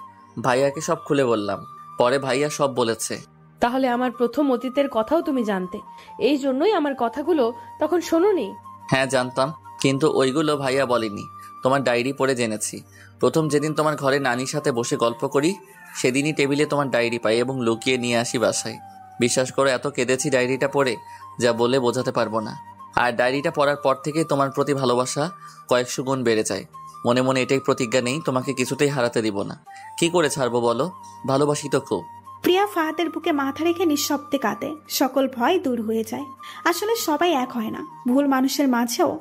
[SPEAKER 4] ভাইয়াকে সব খুলে বললাম। পরে ভাইয়া সব বলেছে।
[SPEAKER 10] তাহলে আমার প্রথম অতীতের কথাও তুমি জানতে, এই জন্যই আমার কথাগুলো তখন শোনোনি?
[SPEAKER 4] হ্যাঁ জানতাম, কিন্তু ওইগুলো ভাইয়া বলেনি। তোমার ডায়েরি পড়ে জেনেছি। প্রথম যেদিন তোমার ঘরে নানির সাথে বসে গল্প করি, সেদিনই টেবিলে তোমার ডায়েরি পাই এবং লুকিয়ে নিয়ে আসি বাসায়। বিশ্বাস করো, এত কেঁদেছি ডায়েরিটা পড়ে, যা বলে বোঝাতে পারবো না। আর ডায়েরিটা পড়ার পর থেকে তোমার প্রতি ভালোবাসা কয়েকশো গুণ বেড়ে যায়। মনে মনে এটাই প্রতিজ্ঞা নেই, তোমাকে কিছুতেই হারাতে দিব না। কি করে ছাড়বো বলো? ভালোবাসি তো খুব।
[SPEAKER 3] প্রিয়া ফাহাদের বুকে মাথা রেখে নিঃশব্দে কাঁদে। সকল ভয় দূর হয়ে যায়। আসলে সবাই এক হয় না। ভুল মানুষের মাঝেও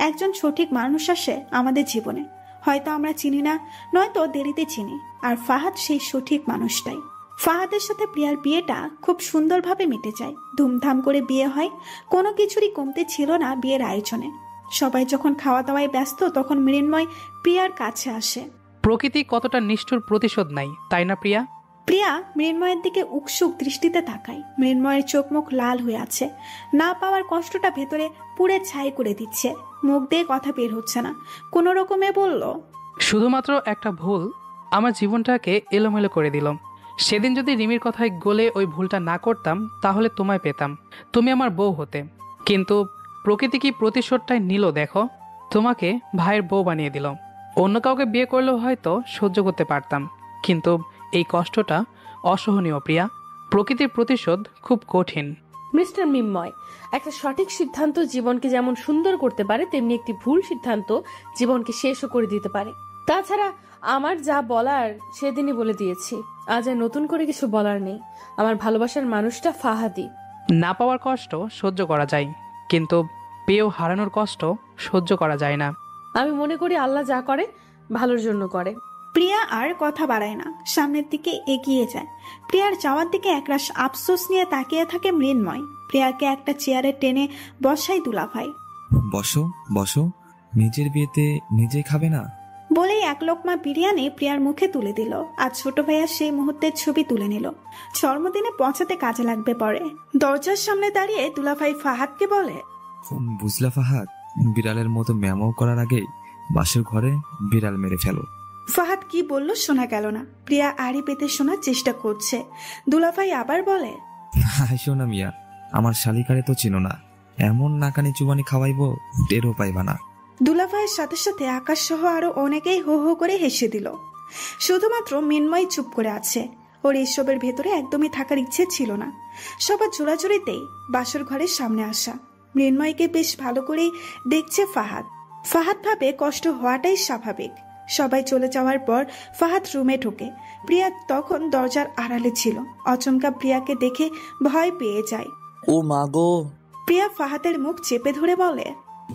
[SPEAKER 3] একজন সঠিক মানুষ আসে আমাদের জীবনে। হয়তো আমরা চিনি না, নয়তো দেরিতে চিনি। আর ফাহাদ সেই সঠিক মানুষটাই। ফাহাদের সাথে প্রিয়ার বিয়েটা খুব সুন্দরভাবে মিটে যায়। ধুমধাম করে বিয়ে হয়, কোনো কিছুরই কমতে ছিল না বিয়ের আয়োজনে। সবাই যখন খাওয়া দাওয়ায় ব্যস্ত, তখন মৃন্ময় প্রিয়ার কাছে আসে।
[SPEAKER 11] প্রকৃতি কতটা নিষ্ঠুর প্রতিশোধ নাই, তাই না প্রিয়া?
[SPEAKER 3] প্রিয়া মৃন্ময়ের দিকে উৎসুক দৃষ্টিতে তাকায়। মৃন্ময়ের চোখ মুখ লাল হয়ে আছে। না পাওয়ার কষ্টটা ভেতরে পুড়ে ছাই করে দিচ্ছে। মুখ দিয়ে কথা বের হচ্ছে না। কোনো রকমে বলল,
[SPEAKER 11] শুধুমাত্র একটা ভুল আমার জীবনটাকে এলোমেলো করে দিল। সেদিন যদি রিমির কথায় গলে ওই ভুলটা না করতাম, তাহলে তোমায় পেতাম, তুমি আমার বউ হতে। কিন্তু প্রকৃতি কি প্রতিশোধটাই নিল দেখো, তোমাকে ভাইয়ের বউ বানিয়ে দিল। অন্য কাউকে বিয়ে করলেও হয়তো সহ্য করতে পারতাম, কিন্তু এই কষ্টটা অসহনীয় প্রিয়া। প্রকৃতির প্রতিশোধ খুব কঠিন।
[SPEAKER 10] মিস্টার মৃন্ময়, একটা সঠিক সিদ্ধান্ত জীবনকে যেমন সুন্দর করতে পারে, তেমনি একটি ভুল সিদ্ধান্ত জীবনকে শেষও করে দিতে পারে। তাছাড়া আমার যা বলার সেদিনই বলে দিয়েছি, আজ আর নতুন করে কিছু বলার নেই। আমার ভালোবাসার মানুষটা ফাহাদি।
[SPEAKER 11] না পাওয়ার কষ্ট সহ্য করা যায়, কিন্তু পেয়েও হারানোর কষ্ট সহ্য করা যায় না।
[SPEAKER 10] আমি মনে করি আল্লাহ যা করে ভালোর জন্য করে।
[SPEAKER 3] প্রিয়া আর কথা বাড়ায় না, সামনের দিকে এগিয়ে যায়। প্রিয়ার যাওয়ার দিকে একরাশ আফসোস নিয়ে তাকিয়ে থাকে মৃন্ময়। প্রিয়াকে একটা চেয়ারে টেনে বসাই দুলাভাই।
[SPEAKER 2] বসো বসো, নিজের বিয়েতে নিজে খাবে না?
[SPEAKER 3] বলেই এক লোকমা বিরিয়ানি প্রিয়ার মুখে তুলে দিল। আর ছোট ভাইয়া সেই মুহূর্তের ছবি তুলে নিল। জন্মদিনে পৌঁছাতে কাজে লাগবে পরে। দরজার সামনে দাঁড়িয়ে দুলাভাই ফাহাদকে বলে,
[SPEAKER 2] বুঝলা ফাহাদ, বিড়ালের মতো ম্যামও করার আগেই বাসের ঘরে বিড়াল মেরে ফেলো।
[SPEAKER 3] ফাহাদ কি বলল শোনা গেল না। প্রিয়া আড়ি পেতে শোনার চেষ্টা করছে। দুলাভাই আবার বলে,
[SPEAKER 2] হাসো না মিয়া, আমার শালিকারে তো চিনো না, এমন নাকানি চুবানি খাওয়াইবো টেরও পাইবা না।
[SPEAKER 3] দুলাভাইয়ের সাথে সাথে আকাশ সহ আরো অনেকেই হো হো করে হেসে দিল। শুধুমাত্র মৃন্ময় চুপ করে আছে। ওর এসবের ভেতরে একদমই থাকার ইচ্ছে ছিল না। সবার জোড়াজোড়িতেই বাসর ঘরের সামনে আসা। মৃন্ময়কে বেশ ভালো করেই দেখছে ফাহাদ। ফাহাদ ভাবে কষ্ট হওয়াটাই স্বাভাবিক। সবাই চলে যাওয়ার পর ফাহাদ রুমে ঢোকে। প্রিয়া তখন দরজার আড়ালে ছিল। অচমকা প্রিয়াকে দেখে ভয় পেয়ে যায়।
[SPEAKER 4] ও মা গো!
[SPEAKER 3] প্রিয়া ফাহাদের মুখ চেপে ধরে বলে,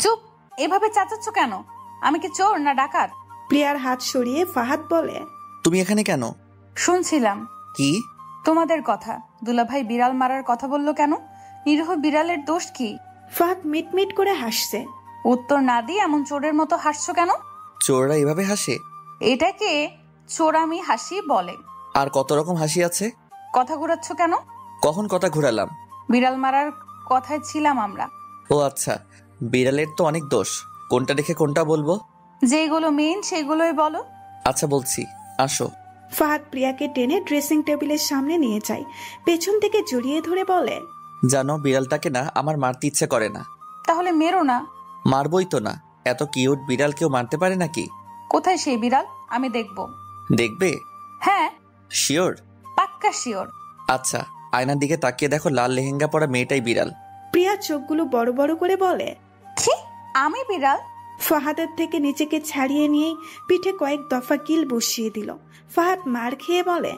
[SPEAKER 1] চুপ, এভাবে চেঁচাচ্ছ কেন? আমি কি চোর না ডাকাত?
[SPEAKER 3] প্রিয়ার হাত সরিয়ে ফাহাদ বলে,
[SPEAKER 4] তুমি এখানে কেন?
[SPEAKER 1] শুনছিলাম।
[SPEAKER 4] কি?
[SPEAKER 1] তোমাদের কথা। দুলাভাই বিড়াল মারার কথা বললো কেন? নিরীহ বিড়ালের দোষ কি?
[SPEAKER 3] ফাহাদ মিটমিট করে হাসছে।
[SPEAKER 1] উত্তর না দিয়ে এমন চোরের মতো হাসছো কেন?
[SPEAKER 4] চোররা এভাবে হাসে?
[SPEAKER 1] এটাকে চোরামি হাসি বলে।
[SPEAKER 4] আর কত রকম হাসি আছে।
[SPEAKER 1] কথা ঘুরাচ্ছ কেন?
[SPEAKER 4] কখন কথা ঘুরালাম?
[SPEAKER 1] বিড়াল মারার কথায় ছিলাম আমরা।
[SPEAKER 4] ও আচ্ছা, বিড়ালের তো অনেক দোষ, কোনটা রেখে কোনটা বলবো?
[SPEAKER 1] যেগুলো মেইন সেগুলোই বলো।
[SPEAKER 4] আচ্ছা বলছি, আসো।
[SPEAKER 3] ফাহাদ প্রিয়াকে টেনে ড্রেসিং টেবিলের সামনে নিয়ে যায়, পেছন থেকে জড়িয়ে ধরে বলে,
[SPEAKER 4] জানো বিড়ালটাকে না আমার মারতে ইচ্ছে করে না।
[SPEAKER 1] তাহলে মেরো না।
[SPEAKER 4] মারবই তো না, এত কিউট বিড়াল কেউ মারতে পারে নাকি?
[SPEAKER 1] কোথায় সেই বিড়াল? আমি দেখব।
[SPEAKER 4] দেখবে?
[SPEAKER 1] হ্যাঁ।
[SPEAKER 4] শিওর?
[SPEAKER 1] পাক্কা শিওর।
[SPEAKER 4] আচ্ছা, আয়নার দিকে তাকিয়ে দেখো, লাল লেহেঙ্গা পরা মেয়েটাই বিড়াল।
[SPEAKER 3] প্রিয়া চোখগুলো বড় বড় করে বলে,
[SPEAKER 1] কি আমি বিড়াল?
[SPEAKER 3] ফাহাদের থেকে নিজেকে ছাড়িয়ে নিয়েই পিঠে কয়েক দফা কিল বসিয়ে দিল। ফাহাদ মার খেয়ে বলে,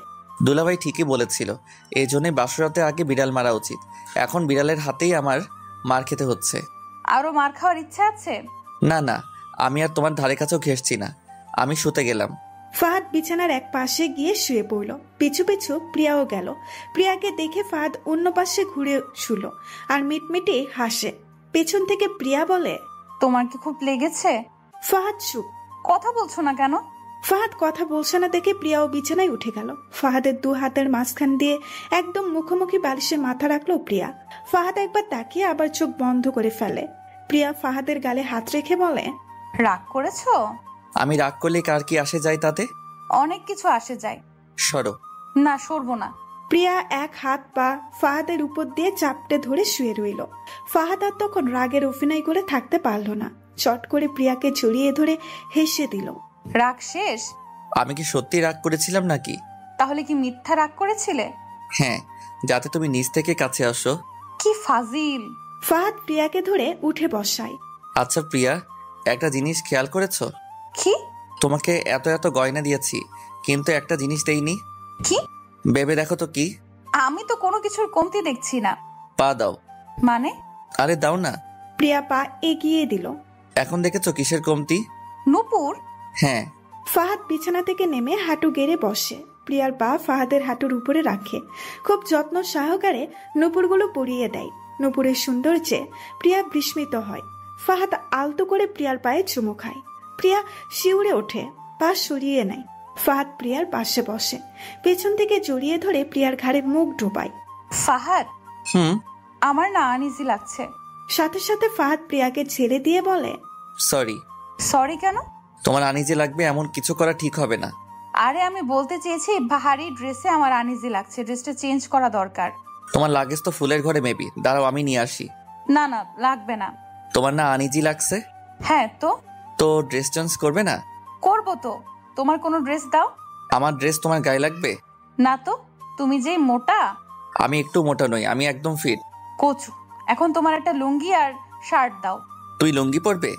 [SPEAKER 4] দুলাভাই ঠিকই বলেছিল, এই জন্যই বাসরাতে আগে বিড়াল মারা উচিত। এখন বিড়ালের হাতেই আমার মার খেতে হচ্ছে।
[SPEAKER 1] আরো মার খাওয়ার ইচ্ছা আছে?
[SPEAKER 4] না না, আমি আর তোমার ধারে কাছেও ঘেসছি না, আমি শুতে গেলাম।
[SPEAKER 3] ফাহাদ বিছানার এক পাশে গিয়ে শুয়ে পড়ল, পিছু পিছু প্রিয়াও গেল। প্রিয়াকে দেখে ফাহাদ অন্য পাশে ঘুরে শুল আর মিটমিটে হাসে। পেছন থেকে প্রিয়া বলে,
[SPEAKER 1] তোমার কি খুব লেগেছে?
[SPEAKER 3] ফাহাদ চুপ।
[SPEAKER 1] কথা বলছো না কেন?
[SPEAKER 3] ফাহাদ কথা বলছে না দেখে প্রিয়াও বিছানায় উঠে গেল। ফাহাদের দু হাতের মাঝখান দিয়ে একদম মুখোমুখি বালিশে মাথা রাখলো প্রিয়া। ফাহাদ একবার তাকিয়ে আবার চোখ বন্ধ করে ফেলে। প্রিয়া ফাহাদের গালে হাত রেখে বলে,
[SPEAKER 1] রাগ করেছো?
[SPEAKER 4] আমি রাগ করলে কার কি আসে যায় তাতে?
[SPEAKER 1] অনেক কিছু আসে যায়।
[SPEAKER 4] সরো।
[SPEAKER 1] না, সরবো না।
[SPEAKER 3] প্রিয়া এক হাত পা ফাহাদের উপর দিয়ে চাপটে ধরে শুয়ে রইল। ফাহাদ আর তখন রাগের অভিনয় করে থাকতে পারল না, চট করে প্রিয়াকে জড়িয়ে ধরে হেসে দিল।
[SPEAKER 1] রাগ শেষ?
[SPEAKER 4] আমি কি সত্যি রাগ করেছিলাম নাকি?
[SPEAKER 1] তাহলে কি মিথ্যা রাগ করেছিলে?
[SPEAKER 4] হ্যাঁ, যাতে তুমি নিজ থেকে কাছে আসো।
[SPEAKER 1] কি ফাজিল।
[SPEAKER 3] ফাহাদ প্রিয়াকে ধরে উঠে বসায়।
[SPEAKER 4] আচ্ছা প্রিয়া, একটা জিনিস খেয়াল করেছো?
[SPEAKER 1] কি?
[SPEAKER 4] তোমাকে এত এত গয়না দিয়েছি, কিন্তু একটা জিনিস দেইনি।
[SPEAKER 1] কি?
[SPEAKER 4] ভেবে দেখো তো কি।
[SPEAKER 1] আমি তো কোনো কিছুর কমতি দেখছি না।
[SPEAKER 4] পা দাও।
[SPEAKER 1] মানে?
[SPEAKER 4] আরে দাও না।
[SPEAKER 3] প্রিয়া পা এগিয়ে দিল।
[SPEAKER 4] এখন দেখেছো কিসের কমতি?
[SPEAKER 1] নূপুর?
[SPEAKER 4] হ্যাঁ।
[SPEAKER 3] ফাহাদ বিছানা থেকে নেমে হাঁটু গেড়ে বসে। প্রিয়ার পা ফাহাদের হাঁটুর উপরে রাখে, খুব যত্ন সহকারে নূপুরগুলো পরিয়ে দেয়। নূপুরের সৌন্দর্যে প্রিয়া বিস্মিত হয়। ফাহাদ আলতো করে প্রিয়ার পায়ে চুমু খায়। প্রিয়া শিউরে ওঠে, পা সরিয়ে নেয়। ফাহাদ প্রিয়ার পাশে বসে, পেছন থেকে জড়িয়ে ধরে প্রিয়ার ঘাড়ে মুখ ডোবায়।
[SPEAKER 1] ফাহাদ, আমার না আনইজি লাগছে। সাথে সাথে ফাহাদ প্রিয়াকে ছেড়ে দিয়ে বলে,
[SPEAKER 4] সরি।
[SPEAKER 1] সরি কেন?
[SPEAKER 4] তোমার আনইজি লাগবে এমন কিছু করা ঠিক হবে না।
[SPEAKER 1] আরে আমি বলতে চেয়েছি ভারী ড্রেসে আমার আনইজি লাগছে, ড্রেসটা চেঞ্জ করা দরকার।
[SPEAKER 4] তোমার লাগেজ তো ফুলের ঘরে মেবি, দাঁড়াও আমি নিয়ে আসি।
[SPEAKER 1] না না, লাগবে না।
[SPEAKER 4] তোমার না আনইজি লাগছে?
[SPEAKER 1] হ্যাঁ তো
[SPEAKER 4] ড্রেস চেঞ্জ করবে না?
[SPEAKER 1] করবো তো। তোমার কোনো ড্রেস দাও।
[SPEAKER 4] আমার ড্রেস তোমার গায়ে লাগবে
[SPEAKER 1] না তো, তুমি যেই মোটা।
[SPEAKER 4] আমি একটু মোটা নই, আমি একদম ফিট।
[SPEAKER 1] কচু। এখন তোমার একটা লুঙ্গি আর শার্ট দাও।
[SPEAKER 4] তুই লুঙ্গি পরবে?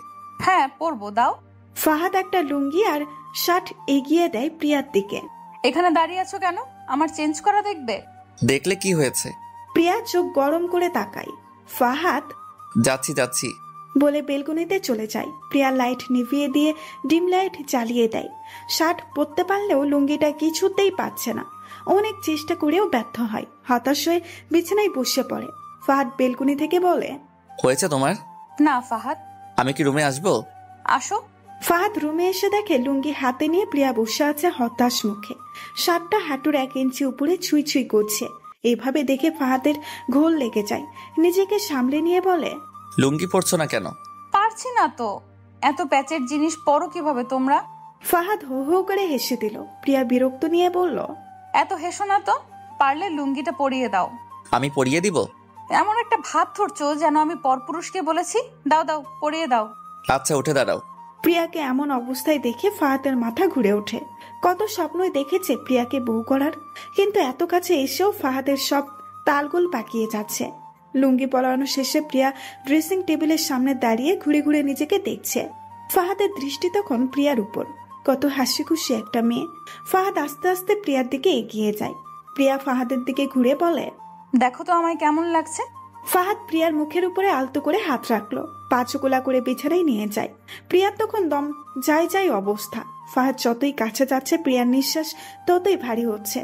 [SPEAKER 1] হ্যাঁ পরবো, দাও।
[SPEAKER 3] ফাহাদ একটা লুঙ্গি আর শার্ট এগিয়ে দেয় প্রিয়ার দিকে।
[SPEAKER 1] এখানে দাঁড়িয়ে আছো কেন? আমার চেঞ্জ করা দেখবে?
[SPEAKER 4] দেখলে কি হয়েছে?
[SPEAKER 3] প্রিয়া চোখ গরম করে তাকায়। ফাহাদ
[SPEAKER 4] যাচ্ছি
[SPEAKER 3] বলে বেলকনিতে চলে যায়। প্রিয়া লাইট নিভিয়ে দিয়ে ডিম লাইট জ্বালিয়ে দেয়। শার্ট পরতে পারলেও লুঙ্গিটা কিছুতেই পাচ্ছে না। অনেক চেষ্টা করেও ব্যর্থ হয়। হতাশ হয়ে বিছানায় বসে পড়ে। ফাহাদ বেলকনি থেকে বলে,
[SPEAKER 4] হয়েছে তোমার?
[SPEAKER 1] না ফাহাদ।
[SPEAKER 4] আমি কি রুমে আসবো?
[SPEAKER 1] আসো।
[SPEAKER 3] ফাহাদ রুমে এসে দেখে লুঙ্গি হাতে নিয়ে প্রিয়া বসে আছে হতাশ মুখে। শার্টটা হাঁটুর 1 ইঞ্চি উপরে ছুঁই ছুঁই করছে। এভাবে দেখে ফাহাদের ঘোর লেগে যায়। নিজেকে সামলে নিয়ে বলে,
[SPEAKER 4] লুঙ্গি পরছো না কেন?
[SPEAKER 1] পারছি না তো। এত প্যাচের জিনিস পরো কিভাবে তোমরা?
[SPEAKER 3] ফাহাদ হো হো করে হেসে দিল। প্রিয়া বিরক্ত নিয়ে বলল,
[SPEAKER 1] এত হেসো না তো, পারলে লুঙ্গিটা পরিয়ে দাও।
[SPEAKER 4] আমি পরিয়ে দিব?
[SPEAKER 1] এমন একটা ভাব ধরছো যেন আমি পরপুরুষকে বলেছি। দাও দাও, পরিয়ে দাও।
[SPEAKER 4] আচ্ছা উঠে দাঁড়াও।
[SPEAKER 3] প্রিয়াকে এমন অবস্থায় দেখে ফাহাদের মাথা ঘুরে ওঠে। কত স্বপ্নই দেখেছে প্রিয়াকে বউ করার, কিন্তু এত কাছে এসেও ফাহাদের সব তালগোল পাকিয়ে যাচ্ছে। লুঙ্গি পরানো শেষে প্রিয়া ড্রেসিং টেবিলের সামনে দাঁড়িয়ে ঘুরে ঘুরে নিজেকে দেখছে। ফাহাদের দৃষ্টি তখন প্রিয়ার উপর। কত হাসি খুশি একটা মেয়ে। ফাহাদ আস্তে আস্তে প্রিয়ার দিকে এগিয়ে যায়। প্রিয়া ফাহাদের দিকে ঘুরে বলে,
[SPEAKER 1] দেখো তো আমায় কেমন লাগছে।
[SPEAKER 3] ফাহাদ প্রিয়ার মুখের উপরে আলতো করে হাত রাখলো, পা চোকলা করে বিছানায় নিয়ে যায়। প্রিয়ার তখন দম যায় অবস্থা। ফাহাদ যতই কাছে যাচ্ছে প্রিয়ার নিঃশ্বাস ততই ভারী হচ্ছে।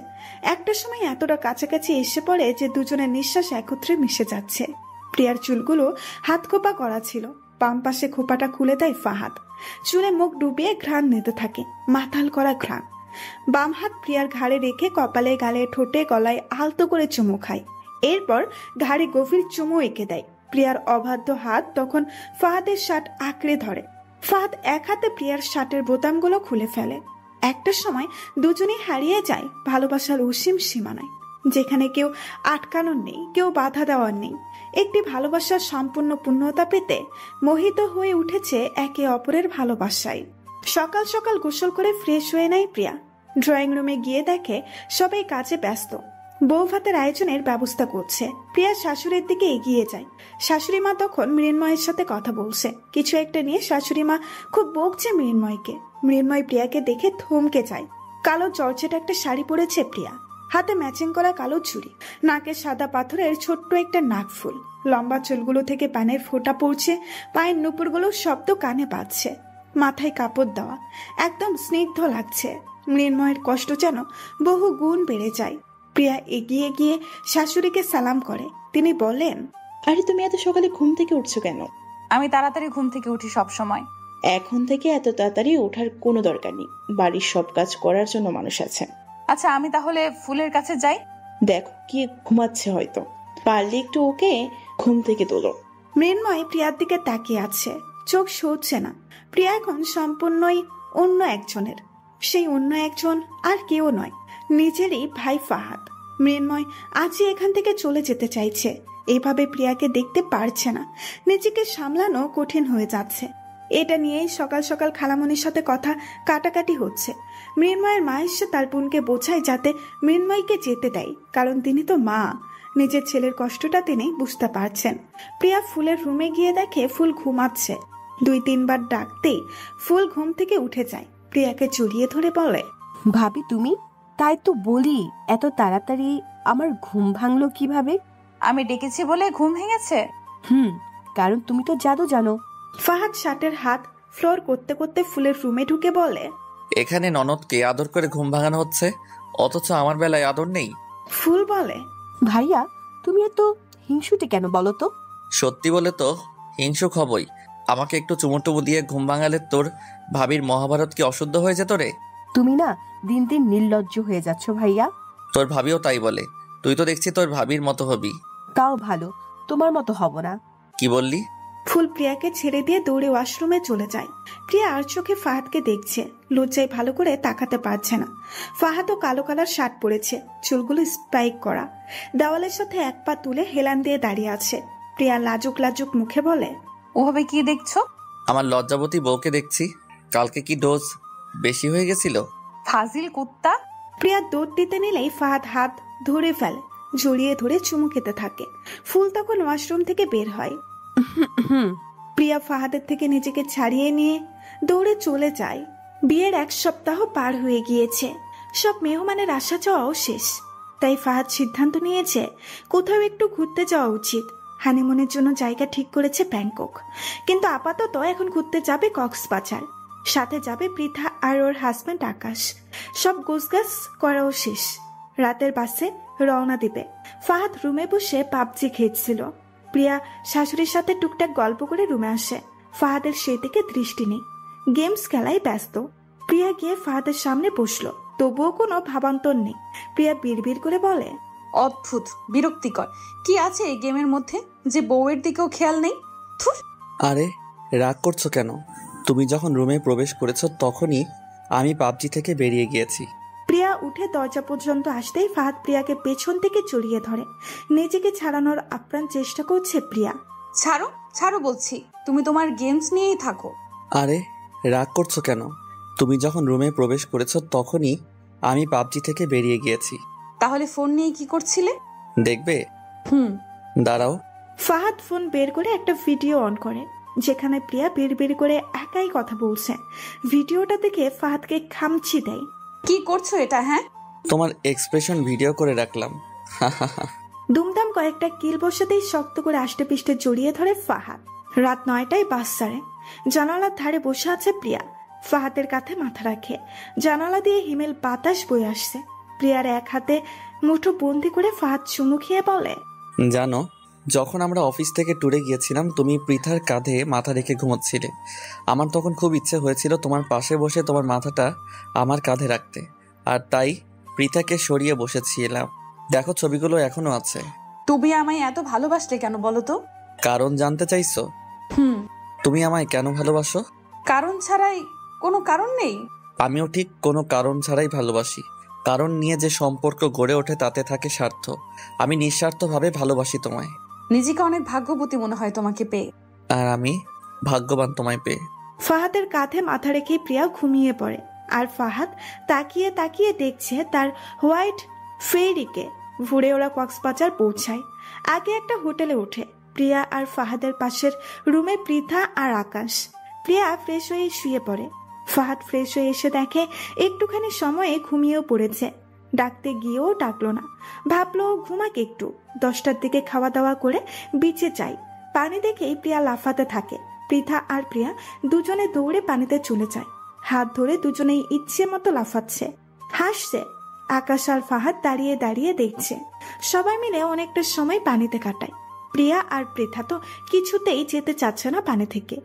[SPEAKER 3] একটা সময় এতটা কাছাকাছি এসে পড়ে যে দুজনের নিঃশ্বাস একত্রে মিশে যাচ্ছে। প্রিয়ার চুলগুলো হাত খোপা করা ছিল, বাম পাশে খোপাটা খুলে দেয় ফাহাদ। চুলে মুখ ডুবিয়ে ঘ্রাণ নিতে থাকে, মাতাল করা ঘ্রাণ। বাম হাত প্রিয়ার ঘাড়ে রেখে কপালে, গালে, ঠোঁটে, গলায় আলতো করে চুমু খায়। এরপর ঘাড়ে গভীর চুমু এঁকে দেয়। প্রিয়ার অবাধ্য হাত তখন ফাহাদের শার্ট আঁকড়ে ধরে। ফাহাদ এক হাতে প্রিয়ার শার্টের বোতামগুলো খুলে ফেলে। একটা সময় দুজনেই হারিয়ে যায় ভালোবাসার অসীম সীমানায়, যেখানে কেউ আটকানোর নেই, কেউ বাধা দেওয়ার নেই। একটি ভালোবাসার সম্পূর্ণ পূর্ণতা পেতে মোহিত হয়ে উঠেছে একে অপরের ভালোবাসায়। সকাল সকাল গোসল করে ফ্রেশ হয়ে নেয় প্রিয়া। ড্রয়িং রুমে গিয়ে দেখে সবাই কাজে ব্যস্ত, বউ ভাতের আয়োজনের ব্যবস্থা করছে। প্রিয়া শাশুড়ির দিকে এগিয়ে যায়। শাশুড়ি মা তখন মৃন্ময়ের সাথে কথা বলছে কিছু একটা নিয়ে। শাশুড়ি মা খুব বকছে মৃন্ময়কে। মৃন্ময় প্রিয়াকে দেখে থমকে যায়। কালো জর্জেট একটা শাড়ি পরেছে প্রিয়া, হাতে ম্যাচিং করা কালো চুড়ি, নাকে সাদা পাথরের ছোট্ট একটা নাকফুল, লম্বা চুলগুলো থেকে পানের ফোঁটা পড়ছে, পায়ের নুপুরগুলো শব্দ কানে পাচ্ছে, মাথায় কাপড় দেওয়া, একদম স্নিগ্ধ লাগছে। মৃন্ময়ের কষ্ট যেন বহু গুণ বেড়ে যায়। প্রিয়া এগিয়ে গিয়ে শাশুড়িকে সালাম করে। তিনি বলেন,
[SPEAKER 9] আরে তুমি এত সকালে ঘুম থেকে উঠছো কেন?
[SPEAKER 1] আমি তাড়াতাড়ি ঘুম থেকে উঠি সব সময়।
[SPEAKER 9] এখন থেকে এত তাড়াতাড়ি ওঠার কোনো দরকার নেই, বাড়ির সব কাজ করার জন্য মানুষ আছে।
[SPEAKER 1] আচ্ছা, আমি তাহলে ফুলের কাছে যাই।
[SPEAKER 9] দেখো কি ঘুমাচ্ছে, হয়তো পারলে একটু ওকে ঘুম থেকে তোলো।
[SPEAKER 3] মৃন্ময় প্রিয়ার দিকে তাকিয়ে আছে, চোখ সরছে না। প্রিয়া এখন সম্পূর্ণই অন্য একজনের। সেই অন্য একজন আর কেউ নয়, নিজেরই ভাই ফাহাদ। মৃন্ময় আজই এখান থেকে চলে যেতে চাইছে। এভাবে প্রিয়াকে দেখতে পারছে না, নিজেকে সামলানো কঠিন হয়ে যাচ্ছে। এটা নিয়েই সকাল সকাল খালামণির সাথে কথা কাটাকাটি হচ্ছে। মৃন্ময়ের মা এসে তার বোনকে বোঝায় যাতে মৃন্ময়কে যেতে দেয়, কারণ তিনি তো মা। নিজের ছেলের কষ্টটা তিনি বুঝতে পারছেন। প্রিয়া ফুলের রুমে গিয়ে দেখে ফুল ঘুমাচ্ছে। 2-3 বার ডাকতেই ফুল ঘুম থেকে উঠে যায়। প্রিয়াকে জড়িয়ে ধরে বলে,
[SPEAKER 8] ভাবি তুমি? তাই তো বলি, এত তাড়াতাড়ি আমার ঘুম ভাঙলো কিভাবে?
[SPEAKER 1] আমি ডেকেছি বলে ঘুম ভেঙেছে?
[SPEAKER 8] কারণ তুমি তো জাদু জানো।
[SPEAKER 3] ফাহাদ শার্টের হাত ফ্লোর করতে করতে ফুলের রুমে ঢুকে বলে,
[SPEAKER 4] এখানে ননদকে আদর করে ঘুম ভাঙানো হচ্ছে, অথচ আমার বেলায় আদর নেই।
[SPEAKER 3] ফুল বলে,
[SPEAKER 8] ভাইয়া তুমি এত হিংসুটে কেন বলো তো?
[SPEAKER 4] সত্যি বলে তো হিংসুক হবই। আমাকে একটু চুমুটুমু দিয়ে ঘুম ভাঙালে তোর ভাবির মহাভারত কি অশুদ্ধ হয়ে যেত রে?
[SPEAKER 8] তুমি না দিন দিন নির্লজ্জ হয়ে যাচ্ছ ভাইয়া।
[SPEAKER 4] তোর ভাবিও তাই বলে। তুই তো দেখছি তোর ভাবির মতো হবি।
[SPEAKER 8] তাও ভালো, তোমার মতো হব না।
[SPEAKER 4] কি বললি?
[SPEAKER 3] ফুল প্রিয়াকে ছেড়ে দিয়ে দৌড়ে ওয়াশরুমে চলে যায়। প্রিয়া আর চোখে ফাহাদকে দেখছে, লজ্জায় ভালো করে তাকাতে পারছে না। ফাহাদও কালো কালার শার্ট পরেছে, চুলগুলো স্পাইক করা, দেওয়ালের সাথে এক পা তুলে হেলান দিয়ে দাঁড়িয়ে আছে। প্রিয়া লাজুক লাজুক মুখে বলে,
[SPEAKER 1] ওভাবে কি দেখছো?
[SPEAKER 4] আমার লজ্জাবতী বউকে দেখছি। কালকে কি ডোজ বেশি হয়ে গেছিল?
[SPEAKER 1] ফাজিল কুত্তা।
[SPEAKER 3] প্রিয়া দৌড় দিতে নিলেই ফাহাদ হাত ধরে ফেলে, জড়িয়ে ধরে চুমু খেতে থাকে। ফুল তখন ওয়াশরুম থেকে বের হয়। প্রিয়া ফাহাদের থেকে নিজেকে ছাড়িয়ে নিয়ে দৌড়ে চলে যায়। বিয়ের 1 সপ্তাহ পার হয়ে গিয়েছে, সব মেহমানের আসা যাওয়াও শেষ। তাই ফাহাদ সিদ্ধান্ত নিয়েছে কোথাও একটু ঘুরতে যাওয়া উচিত। হানিমুনের জন্য জায়গা ঠিক করেছে ব্যাংকক, কিন্তু আপাতত এখন ঘুরতে যাবে কক্সবাজার। সাথে যাবে পৃথা আর ওর হাজব্যান্ড আকাশ। সব গোছগাছ করাও শেষ, রাতের বাসে রওনা দিবে। ফাহাদ রুমে বসে পাবজি খেলছিল। প্রিয়া শাশুড়ির সাথে টুকটাক গল্প করে রুমে আসে। ফাহাদের সেদিকে দৃষ্টি নেই, গেমস খেলায় ব্যস্ত। প্রিয়া গিয়ে ফাহাদের সামনে বসলো, তবুও কোনো ভাবান্তর নেই। প্রিয়া বিড়বিড় করে বলে,
[SPEAKER 1] অদ্ভুত, বিরক্তিকর। কি আছে এই গেমের মধ্যে যে বউয়ের দিকেও খেয়াল নেই?
[SPEAKER 4] আরে রাগ করছো কেন? তুমি যখন রুমে প্রবেশ করেছো তখনই আমি পাবজি থেকে বেরিয়ে গিয়েছি।
[SPEAKER 3] প্রিয়া উঠে দরজা পর্যন্ত আসতেই ফাহাদ প্রিয়াকে পেছন থেকে জড়িয়ে ধরে। নিজেকে ছাড়ানোর আপ্রাণ চেষ্টা করছে প্রিয়া।
[SPEAKER 1] ছাড়ো ছাড়ো বলছি, তুমি তোমার গেমস নিয়েই থাকো।
[SPEAKER 4] আরে রাগ করছো কেন? তুমি যখন রুমে প্রবেশ করেছো তখনই আমি পাবজি থেকে বেরিয়ে গিয়েছি।
[SPEAKER 1] তাহলে ফোন নিয়ে কি করছিলে?
[SPEAKER 4] দেখবে? দাঁড়াও।
[SPEAKER 3] ফাহাদ ফোন বের করে একটা ভিডিও অন করে, যেখানে প্রিয়া বিড়বিড় করে একাই কথা বলছে। ভিডিওটা দেখে ফাহাদকে খামচি দেয়।
[SPEAKER 1] কি করছো এটা? হ্যাঁ,
[SPEAKER 4] তোমার এক্সপ্রেশন ভিডিও করে রাখলাম।
[SPEAKER 3] দুমদাম কয়েকটা কিল বসাতেই শক্ত করে আষ্টে পিষ্টে জড়িয়ে ধরে ফাহাদ। রাত 9টায় বাস ছাড়ে। জানালার ধারে বসে আছে প্রিয়া, ফাহাদের কাঁধে মাথা রাখে। জানালা দিয়ে হিমেল বাতাস বয়ে আসছে। প্রিয়ার এক হাতে মুঠো বন্দি করে ফাহাদ চুমু খেয়ে বলে,
[SPEAKER 4] জানো যখন আমরা অফিস থেকে ট্যুরে গিয়েছিলাম তুমি পৃথার কাঁধে মাথা রেখে ঘুমোচ্ছিলে। আমার তখন খুব ইচ্ছে হয়েছিল তোমার পাশে বসে তোমার মাথাটা আমার কাঁধে রাখতে, আর তাই পৃথাকে সরিয়ে বসেছিলাম। দেখো ছবিগুলো এখনো আছে।
[SPEAKER 1] তুমি আমায় এত ভালোবাসলে কেন বলো তো?
[SPEAKER 4] কারণ জানতে চাইছো? তুমি আমায় কেন ভালোবাসো?
[SPEAKER 1] কারণ ছাড়াই কোনো কারণ নেই।
[SPEAKER 4] আমিও ঠিক কোনো কারণ ছাড়াই ভালোবাসি। কারণ নিয়ে যে সম্পর্ক গড়ে ওঠে তাতে থাকে স্বার্থ। আমি নিঃস্বার্থভাবে ভালোবাসি তোমায়।
[SPEAKER 1] নিজেকে অনেক ভাগ্যবতী মনে হয় তোমাকে পেয়ে।
[SPEAKER 4] আর আমি ভাগ্যবান তোমায় পেয়ে।
[SPEAKER 3] ফাহাদের কাঁধে মাথা রেখে প্রিয়া ঘুমিয়ে পড়ে, আর ফাহাদ তাকিয়ে তাকিয়ে দেখছে তার হোয়াইট ফেরিকে। ভোরে ওরা কক্সবাজার পৌঁছায়। আগে একটা হোটেলে ওঠে। প্রিয়া আর ফাহাদের পাশের রুমে পৃথা আর আকাশ। প্রিয়া ফ্রেশ হয়ে শুয়ে পড়ে। ফাহাদ ফ্রেশ হয়ে এসে দেখে একটুখানি সময়ে ঘুমিয়েও পড়েছে। ডাকতে গিয়েও ডাকলো না, ভাবলো ঘুমাক একটু। 10টার দিকে খাওয়া দাওয়া করে বিচে যাই। পানি দেখেই প্রিয়া লাফাতে থাকে। পৃথা আর প্রিয়া দুজনে দৌড়ে পানিতে চলে যায়। হাত ধরে দুজনেই ইচ্ছে মতো লাফাচ্ছে, হাসছে। আকাশ আর ফাহাদ দাঁড়িয়ে দাঁড়িয়ে দেখছে। সবাই মিলে অনেকটা সময় পানিতে কাটায়। প্রিয়া আর পৃথা তো কিছুতেই যেতে চাচ্ছে না পানি থেকে।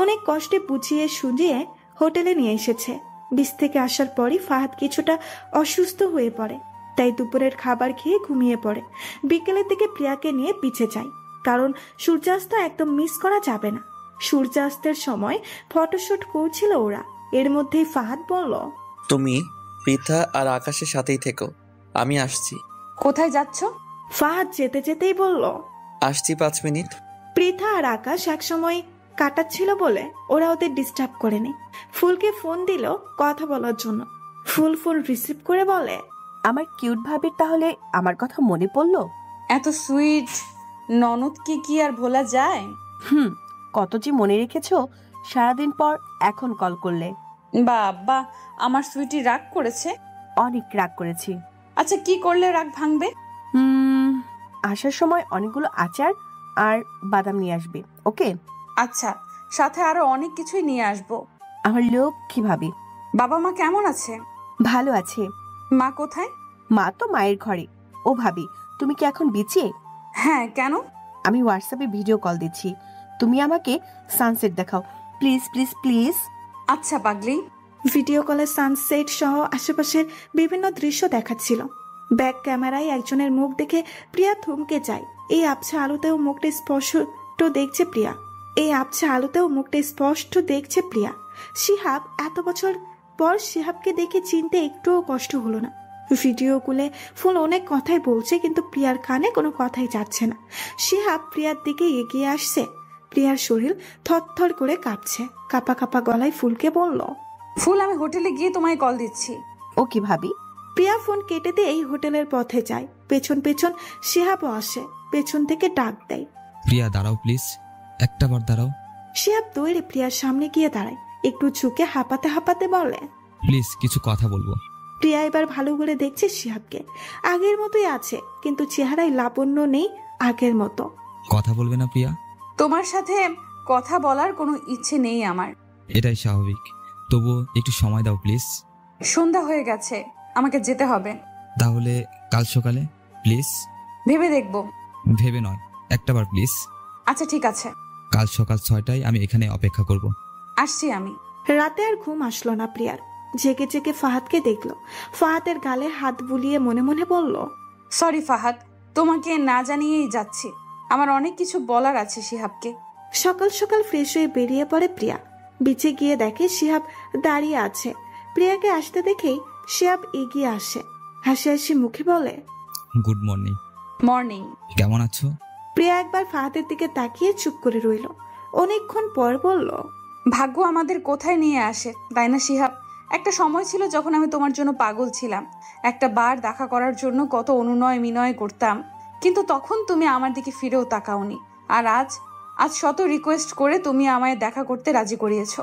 [SPEAKER 3] অনেক কষ্টে বুঝিয়ে সুঝিয়ে হোটেলে নিয়ে এসেছে। বিচ থেকে আসার পরই ফাহাদ কিছুটা অসুস্থ হয়ে পড়ে, তাই দুপুরের খাবার খেয়ে ঘুমিয়ে পড়ে। বিকেলের দিকে প্রিয়াকে নিয়ে বিচে যায়, কারণ সূর্যাস্ত একদম মিস করা যাবে না। সূর্যাস্তের সময় ফটোশুট করছিল ওরা। এর মধ্যেই ফাহাদ বলল,
[SPEAKER 4] তুমি পৃথা আর আকাশের সাথেই থেকো, আমি আসছি।
[SPEAKER 1] কোথায় যাচ্ছ?
[SPEAKER 3] ফাহাদ যেতে যেতেই বলল,
[SPEAKER 4] আসছি 5 মিনিট।
[SPEAKER 3] পৃথা আর আকাশ একসময় কাটাচ্ছিল বলে ওরা ওদের ডিস্টার্ব করেনি। ফুলকে ফোন দিল কথা বলার জন্য। ফুল ফোন রিসিভ করে বলে,
[SPEAKER 8] আমার কিউট ভাবির তাহলে আমার কথা মনে পড়লো?
[SPEAKER 1] এত সুইট ননদকে কি আর ভোলা যায়?
[SPEAKER 8] কত যে মনে রেখেছো সারাদিন পর এখন কল করলে।
[SPEAKER 1] বাবা, আমার সুইটি রাগ করেছে?
[SPEAKER 8] অনেক রাগ করেছি।
[SPEAKER 1] আচ্ছা, কি করলে রাগ ভাঙবে?
[SPEAKER 8] আসার সময় অনেকগুলো আচার আর বাদাম নিয়ে আসবে, ওকে?
[SPEAKER 1] আচ্ছা, সাথে আরো অনেক কিছুই নিয়ে আসবো।
[SPEAKER 8] আমার লক্ষ্মী ভাবি।
[SPEAKER 1] বাবা মা কেমন আছে?
[SPEAKER 8] ভালো আছে।
[SPEAKER 1] মা কোথায়?
[SPEAKER 8] মা তো মায়ের ঘরে। ও ভাবি, তুমি কি এখন বিচে?
[SPEAKER 1] হ্যাঁ, কেন?
[SPEAKER 8] আমি হোয়াটসঅ্যাপে ভিডিও কল দিচ্ছি, তুমি আমাকে সানসেট দেখাও প্লিজ প্লিজ প্লিজ।
[SPEAKER 1] আচ্ছা পাগলি।
[SPEAKER 3] ভিডিও কলে সানসেট সহ আশেপাশের বিভিন্ন দৃশ্য দেখাচ্ছিল। ব্যাক ক্যামেরায় একজনের মুখ দেখে প্রিয়া থমকে যায়। এই আবছা আলোতেও মুখটা স্পষ্ট দেখছে প্রিয়া। শিহাব এত বছর পর শিহাবকে দেখে চিনতে একটুও কষ্ট হলো না। ভিডিও কলে ফুল অনেক কথাই বলছে, কিন্তু প্রিয়ার কানে কোনো কথাই যাচ্ছে না। শিহাব প্রিয়ার দিকে এগিয়ে আসছে। প্রিয়ার শরীর থরথর করে কাঁপছে। কাঁপা কাঁপা গলায় ফুলকে বলল,
[SPEAKER 1] ফুল, আমি হোটেলে গিয়ে তোমায় কল দিচ্ছি।
[SPEAKER 8] ওকে ভাবি।
[SPEAKER 3] প্রিয়া ফোন কেটে দিয়ে এই হোটেলের পথে যায়। পেছন পেছন শিহাবও আসে। পেছন থেকে ডাক দেয়,
[SPEAKER 2] প্রিয়া দাঁড়াও প্লিজ, একটা বার দাঁড়াও।
[SPEAKER 3] শিহাব দৌড়ে প্রিয়ার সামনে গিয়ে দাঁড়ায়। একটু ঝুঁকে হাঁপাতে হাঁপাতে বলে,
[SPEAKER 2] প্লিজ কিছু কথা বলবো।
[SPEAKER 3] প্রিয়া এবার ভালো করে দেখছে শিহাবকে। আগের মতোই আছে, কিন্তু চেহারায় লাবণ্য নেই আগের মতো।
[SPEAKER 2] কথা বলবে না প্রিয়া?
[SPEAKER 1] তোমার সাথে কথা বলার কোনো ইচ্ছে নেই আমার।
[SPEAKER 2] এটাই স্বাভাবিক, তবু একটু সময় দাও প্লিজ।
[SPEAKER 1] সন্ধ্যা হয়ে গেছে, আমাকে যেতে হবে।
[SPEAKER 2] তাহলে কাল সকালে প্লিজ।
[SPEAKER 1] ভেবে দেখবো।
[SPEAKER 2] ভেবে নয়, একটা বার প্লিজ।
[SPEAKER 1] আচ্ছা ঠিক আছে।
[SPEAKER 2] কাল সকাল 6টায় আমি এখানে অপেক্ষা করব।
[SPEAKER 1] আসছি আমি।
[SPEAKER 3] রাতে আর ঘুম আসলো না প্রিয়ার। জেগে জেগে ফাহাদকে দেখলো। ফাহাদের গালে হাত বুলিয়ে মনে মনে বলল,
[SPEAKER 1] সরি ফাহাদ, তোমাকে না জানিয়েই যাচ্ছি। আমার অনেক কিছু বলার আছে শিহাবকে।
[SPEAKER 3] সকাল সকাল ফ্রেশ হয়ে বেরিয়ে পড়ে প্রিয়া। বিচে গিয়ে দেখে শিহাব দাঁড়িয়ে আছে। প্রিয়াকে আসতে দেখেই শিহাব এগিয়ে আসে। হাসি হাসি মুখে বলে,
[SPEAKER 2] গুড মর্নিং।
[SPEAKER 1] মর্নিং।
[SPEAKER 2] কেমন আছো?
[SPEAKER 3] প্রিয়া একবার ফাহাদের দিকে তাকিয়ে চুপ করে রইল। অনেকক্ষণ পর বলল,
[SPEAKER 1] ভাগ্য আমাদের কোথায় নিয়ে আসে, তাই না শিহাব? একটা সময় ছিল যখন আমি তোমার জন্য পাগল ছিলাম। একটা বার দেখা করার জন্য কত অনুনয় বিনয় করতাম, কিন্তু তখন তুমি আমার দিকে ফিরেও তাকাওনি। আর আজ শত রিকোয়েস্ট করে তুমি আমায় দেখা করতে রাজি করিয়েছো।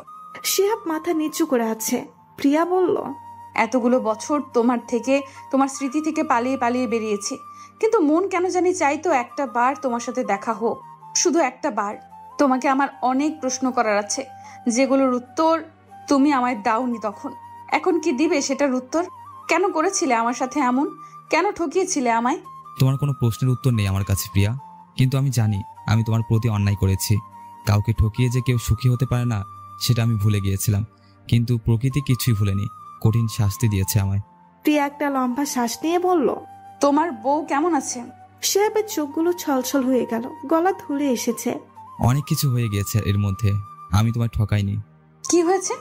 [SPEAKER 3] শিহাব মাথা নিচু করে আছে। প্রিয়া বলল,
[SPEAKER 1] এতগুলো বছর তোমার স্মৃতি থেকে পালিয়ে পালিয়ে বেরিয়েছি, কিন্তু মন কেন জানি চাইতো একটা বার তোমার সাথে দেখা হোক, শুধু একটা বার। তোমাকে আমার অনেক প্রশ্ন করার আছে, যেগুলোর উত্তর তুমি আমায় দাওনি তখন। এখন কি দিবে সেটার উত্তর? কেন করেছিলে আমার সাথে এমন? কেন ঠকিয়েছিলে আমায়?
[SPEAKER 2] তোমার কোনো প্রশ্নের উত্তর নেই আমার কাছে প্রিয়া। কিন্তু আমি জানি আমি তোমার প্রতি অন্যায় করেছি। কাউকে ঠকিয়ে যে কেউ সুখী হতে পারে না সেটা আমি ভুলে গিয়েছিলাম, কিন্তু প্রকৃতি কিছুই ভুলেনি, কঠিন শাস্তি দিয়েছে আমায়।
[SPEAKER 3] প্রিয়া একটা লম্বা শ্বাস নিয়ে বলল,
[SPEAKER 1] তোমার বউ কেমন আছে?
[SPEAKER 3] শিহাবের চোখগুলো ছলছল হয়ে গেল, গলা ধরে এসেছে।
[SPEAKER 2] অনেক কিছু হয়ে গিয়েছে এর মধ্যে, আমি তোমায় ঠকাইনি।
[SPEAKER 1] কি হয়েছে?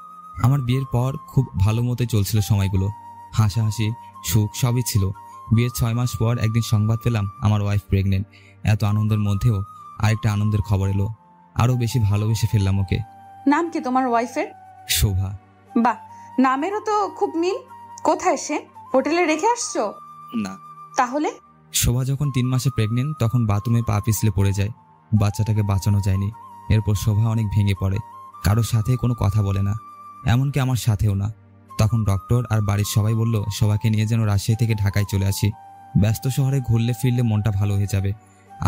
[SPEAKER 2] আমার বিয়ের পর খুব ভালো মতোই চলছিল সময়গুলো, হাসাহাসি সুখ সবই ছিল। বিয়ের 6 মাস পর একদিন সংবাদ পেলাম আমার ওয়াইফ প্রেগনেন্ট। এত আনন্দের মধ্যেও আরেকটা আনন্দের খবর এলো, আরো বেশি ভালোবেসে ফেললাম ওকে।
[SPEAKER 1] নাম কি তোমার ওয়াইফের?
[SPEAKER 2] শোভা।
[SPEAKER 1] বাহ, নামেরও তো খুব মিল। কোথায় সে? হোটেলে রেখে আসছো?
[SPEAKER 2] না।
[SPEAKER 1] তাহলে?
[SPEAKER 2] শোভা যখন 3 মাসে প্রেগনেন্ট তখন বাথরুমে পা পিছলে পড়ে যায়, বাচ্চাটাকে বাঁচানো যায়নি। এরপর শোভা অনেক ভেঙে পড়ে, কারোর সাথে কোনো কথা বলে না, এমনকি আমার সাথেও না। তখন ডক্টর আর বাড়ির সবাই বলল শোভাকে নিয়ে যেন রাজশাহী থেকে ঢাকায় চলে আসি, ব্যস্ত শহরে ঘুরলে ফিরলে মনটা ভালো হয়ে যাবে।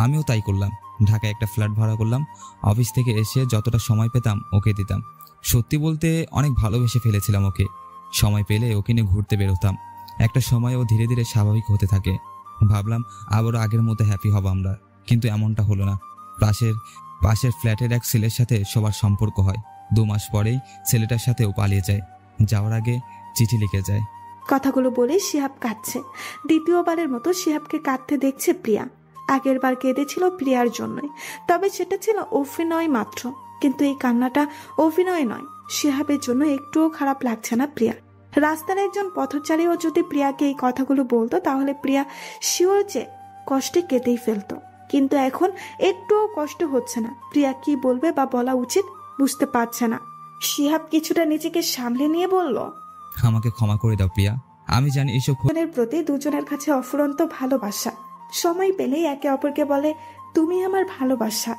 [SPEAKER 2] আমিও তাই করলাম, ঢাকায় একটা ফ্ল্যাট ভাড়া করলাম। অফিস থেকে এসে যতটা সময় পেতাম ওকে দিতাম। সত্যি বলতে অনেক ভালোবেসে ফেলেছিলাম ওকে। সময় পেলে ওকে নিয়ে ঘুরতে বেরোতাম। একটা সময় ও ধীরে ধীরে স্বাভাবিক হতে থাকে। ভাবলাম আবারও আগের মতো হ্যাপি হব আমরা, কিন্তু এমনটা হলো না। পাশের ফ্ল্যাটের এক ছেলের সাথে সবার সম্পর্ক হয়। 2 মাস পরেই ছেলেটার সাথেও পালিয়ে যায়, যাওয়ার আগে চিঠি লিখে যায়।
[SPEAKER 3] কথাগুলো বলে শিহাব কাঁদছে। দ্বিতীয়বারের মতো শিহাবকে কাঁদতে দেখছে প্রিয়া। আগের বার কেঁদেছিল প্রিয়ার জন্যই, তবে সেটা ছিল অভিনয় মাত্র। কিন্তু এই কান্নাটা অভিনয় নয়, শিহাবের জন্য একটুও খারাপ লাগছে না প্রিয়া। রাস্তার একজন পথচারীও যদি প্রিয়াকে এই কথাগুলো বলতো তাহলে প্রিয়া শিওর যে কষ্টে কেঁদেই ফেলতো। কিন্তু এখন একটুও কষ্ট হচ্ছে না। প্রিয়া কি বলবে বা বলা উচিত বুঝতে পারছে না। শিহাব কিছুটা নিজেকে সামলে নিয়ে বলল,
[SPEAKER 2] আমাকে ক্ষমা করে দাও প্রিয়া, আমি জানি এইসব
[SPEAKER 3] দুজনের প্রতি দুজনের কাছে অফুরন্ত ভালোবাসা। সময় পেলেই একে অপরকে বলে তুমি আমার ভালোবাসা।